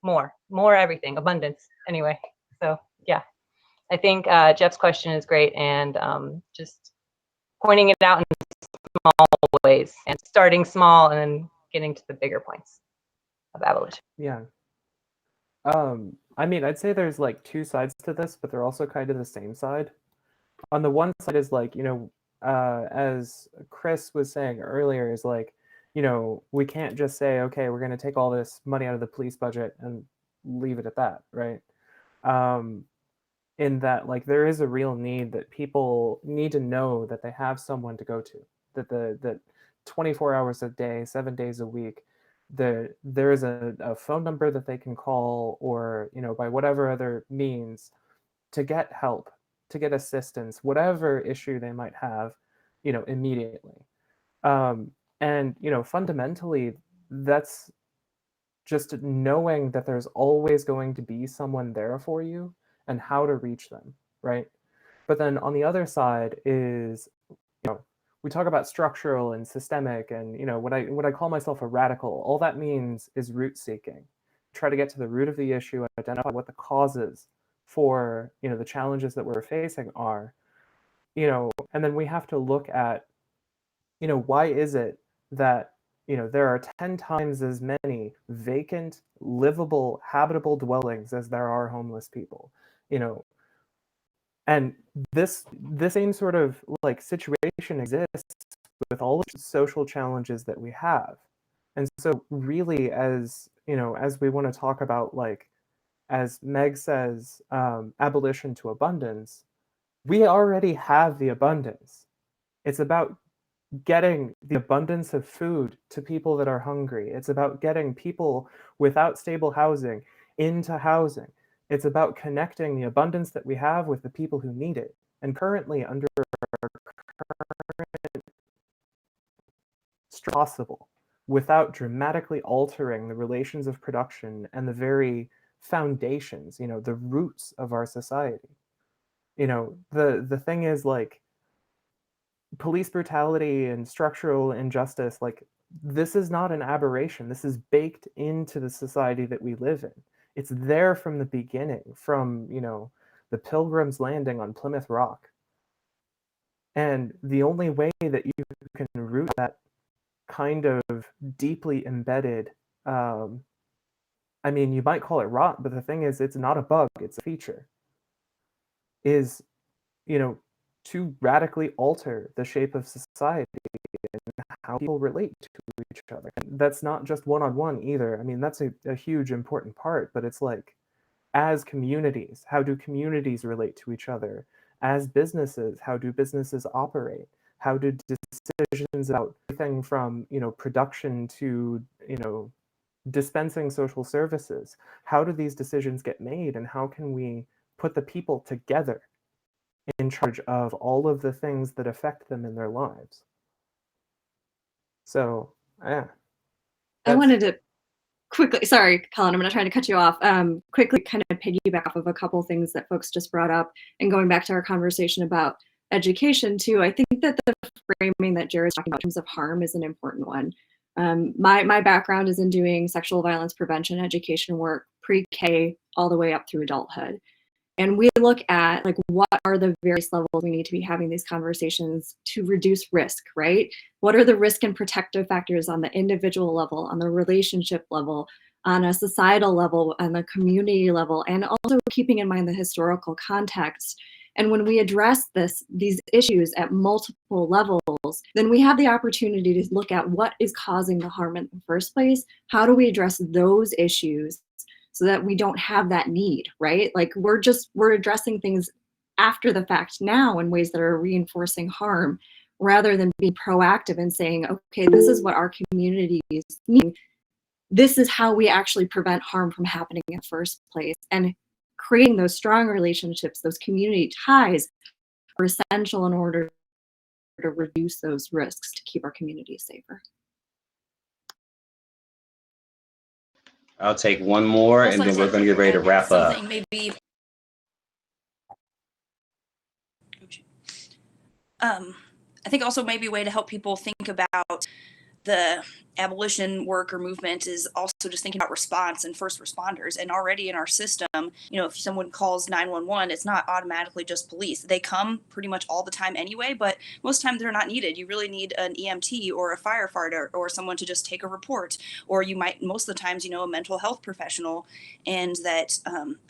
more everything, abundance. Anyway, so yeah, I think Jeff's question is great, and just pointing it out in small ways and starting small and then getting to the bigger points of abolition. Yeah. I mean, I'd say there's like two sides to this, but they're also kind of the same side. On the one side is like, as Chris was saying earlier, is like, we can't just say, okay, we're going to take all this money out of the police budget and leave it at that, right? In that, like, there is a real need that people need to know that they have someone to go to, that 24 hours a day, 7 days a week, there is a phone number that they can call, or by whatever other means, to get help, to get assistance, whatever issue they might have, immediately. And fundamentally, that's just knowing that there's always going to be someone there for you and how to reach them, right? But then on the other side is, we talk about structural and systemic, and what I call myself a radical. All that means is root seeking. Try to get to the root of the issue, identify what the causes for the challenges that we're facing are, and then we have to look at, why is it that there are 10 times as many vacant, livable, habitable dwellings as there are homeless people, and this same sort of like situation exists with all of the social challenges that we have. And so really, as as we want to talk about, like, as Meg says, abolition to abundance, we already have the abundance. It's about getting the abundance of food to people that are hungry. It's about getting people without stable housing into housing. It's about connecting the abundance that we have with the people who need it. And currently, under our current possible, without dramatically altering the relations of production and the very foundations, the roots of our society. The thing is, like, police brutality and structural injustice, like, this is not an aberration. This is baked into the society that we live in. It's there from the beginning, from, the Pilgrims landing on Plymouth Rock. And the only way that you can root that kind of deeply embedded, I mean, you might call it rot, but the thing is, it's not a bug, it's a feature, is, to radically alter the shape of society and how people relate to each other. And that's not just one-on-one either. I mean, that's a huge important part, but it's like, As communities, how do communities relate to each other? As businesses, how do businesses operate? How do decisions about everything from, production to, dispensing social services, how do these decisions get made, and how can we put the people together in charge of all of the things that affect them in their lives? So, yeah. I wanted to quickly, sorry, Colin, I'm not trying to cut you off. Quickly kind of piggyback off of a couple things that folks just brought up, and going back to our conversation about education too. I think that the framing that Jared's talking about in terms of harm is an important one. My background is in doing sexual violence prevention education work, pre-K all the way up through adulthood. And we look at like what are the various levels we need to be having these conversations to reduce risk, right? What are the risk and protective factors on the individual level, on the relationship level, on a societal level, on the community level, and also keeping in mind the historical context. And when we address these issues at multiple levels, then we have the opportunity to look at what is causing the harm in the first place. How do we address those issues so that we don't have that need, right? Like we're addressing things after the fact now in ways that are reinforcing harm, rather than being proactive and saying, okay, this is what our communities need. This is how we actually prevent harm from happening in the first place. And creating those strong relationships, those community ties are essential in order to reduce those risks to keep our communities safer. I'll take one more, and then we're going to get ready to wrap up. Maybe. I think also maybe a way to help people think about the abolition work or movement is also just thinking about response and first responders. And already in our system, if someone calls 911, it's not automatically just police. They come pretty much all the time anyway, but most times they're not needed. You really need an EMT or a firefighter or someone to just take a report, or you might, most of the times, a mental health professional. And that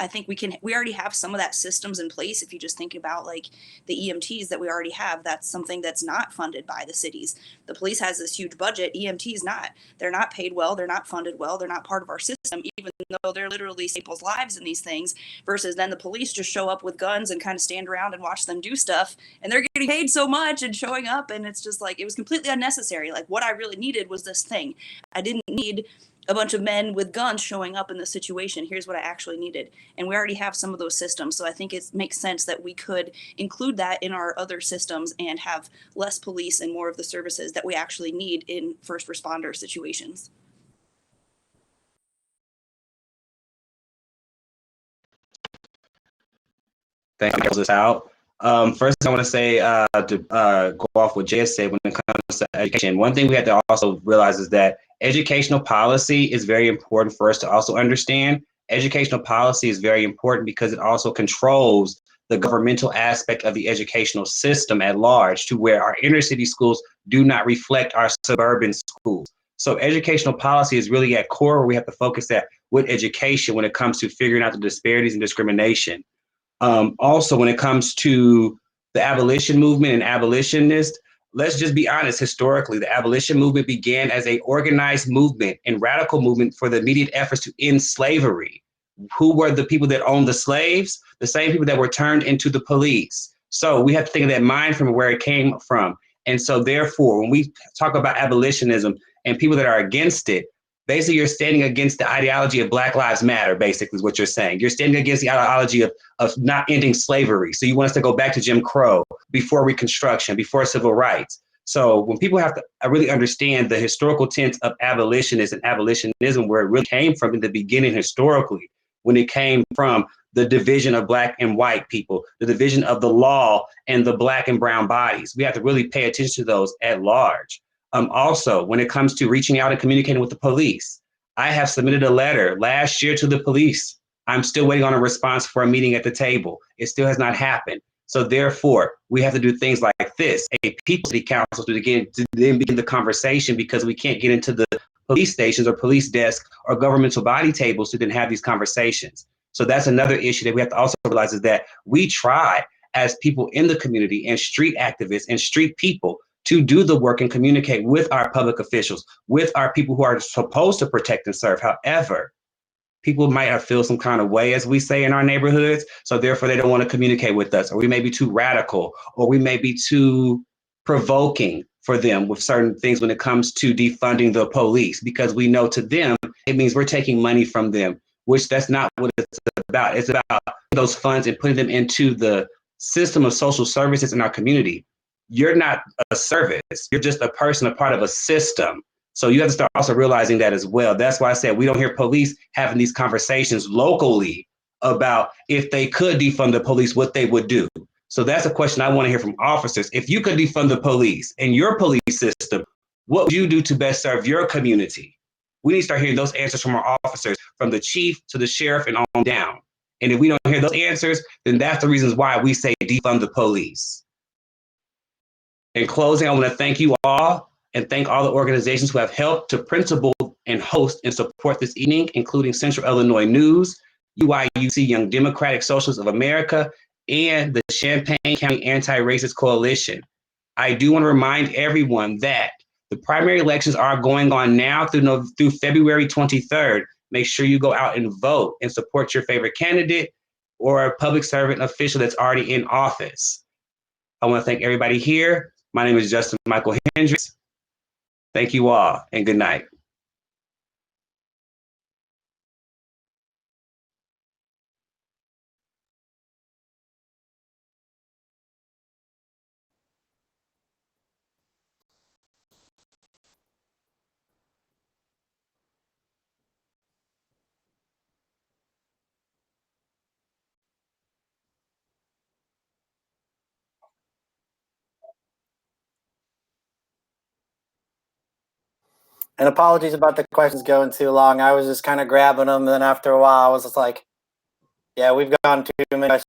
I think we already have some of that systems in place. If you just think about like the EMTs that we already have, that's something that's not funded by the cities. The police has this huge budget, EMTs not. They're not paid well, they're not funded well, they're not part of our system, even though they're literally people's lives in these things, versus then the police just show up with guns and kind of stand around and watch them do stuff, and they're getting paid so much and showing up, and it's just like, it was completely unnecessary. Like what I really needed was this thing. I didn't need a bunch of men with guns showing up in the situation. Here's what I actually needed. And we already have some of those systems. So I think it makes sense that we could include that in our other systems and have less police and more of the services that we actually need in first responder situations. Thank you for this out. First, I want to say to go off what Jay said when it comes to education. One thing we have to also realize is that educational policy is very important for us to also understand. Educational policy is very important because it also controls the governmental aspect of the educational system at large, to where our inner city schools do not reflect our suburban schools. So educational policy is really at core where we have to focus at with education when it comes to figuring out the disparities and discrimination. Also, when it comes to the abolition movement and abolitionists, let's just be honest, historically, the abolition movement began as an organized movement and radical movement for the immediate efforts to end slavery. Who were the people that owned the slaves? The same people that were turned into the police. So we have to think of that mind from where it came from. And so therefore, when we talk about abolitionism and people that are against it, basically you're standing against the ideology of Black Lives Matter, basically is what you're saying. You're standing against the ideology of not ending slavery. So you want us to go back to Jim Crow, before Reconstruction, before civil rights. So when people have to really understand the historical tenets of abolitionists and abolitionism, where it really came from in the beginning historically, when it came from the division of Black and white people, the division of the law and the Black and brown bodies. We have to really pay attention to those at large. Also, when it comes to reaching out and communicating with the police, I have submitted a letter last year to the police. I'm still waiting on a response for a meeting at the table. It still has not happened. So therefore, we have to do things like this, a people city council to then begin the conversation, because we can't get into the police stations or police desks or governmental body tables to then have these conversations. So that's another issue that we have to also realize, is that we try as people in the community and street activists and street people to do the work and communicate with our public officials, with our people who are supposed to protect and serve. However, people might have feel some kind of way, as we say in our neighborhoods. So therefore, they don't want to communicate with us, or we may be too radical, or we may be too provoking for them with certain things when it comes to defunding the police, because we know to them, it means we're taking money from them, which that's not what it's about. It's about those funds and putting them into the system of social services in our community. You're not a service. You're just a person, a part of a system. So you have to start also realizing that as well. That's why I said we don't hear police having these conversations locally about if they could defund the police, what they would do. So that's a question I want to hear from officers. If you could defund the police and your police system, what would you do to best serve your community? We need to start hearing those answers from our officers, from the chief to the sheriff and on down. And if we don't hear those answers, then that's the reasons why we say defund the police. In closing, I want to thank you all and thank all the organizations who have helped to principal and host and support this evening, including Central Illinois News, UIUC Young Democratic Socialists of America, and the Champaign County Anti-Racist Coalition. I do want to remind everyone that the primary elections are going on now through February 23rd. Make sure you go out and vote and support your favorite candidate or a public servant official that's already in office. I want to thank everybody here. My name is Justin Michael Hendricks. Thank you all, and good night. And apologies about the questions going too long. I was just kind of grabbing them, and then after a while, I was just like, yeah, we've gone too many questions.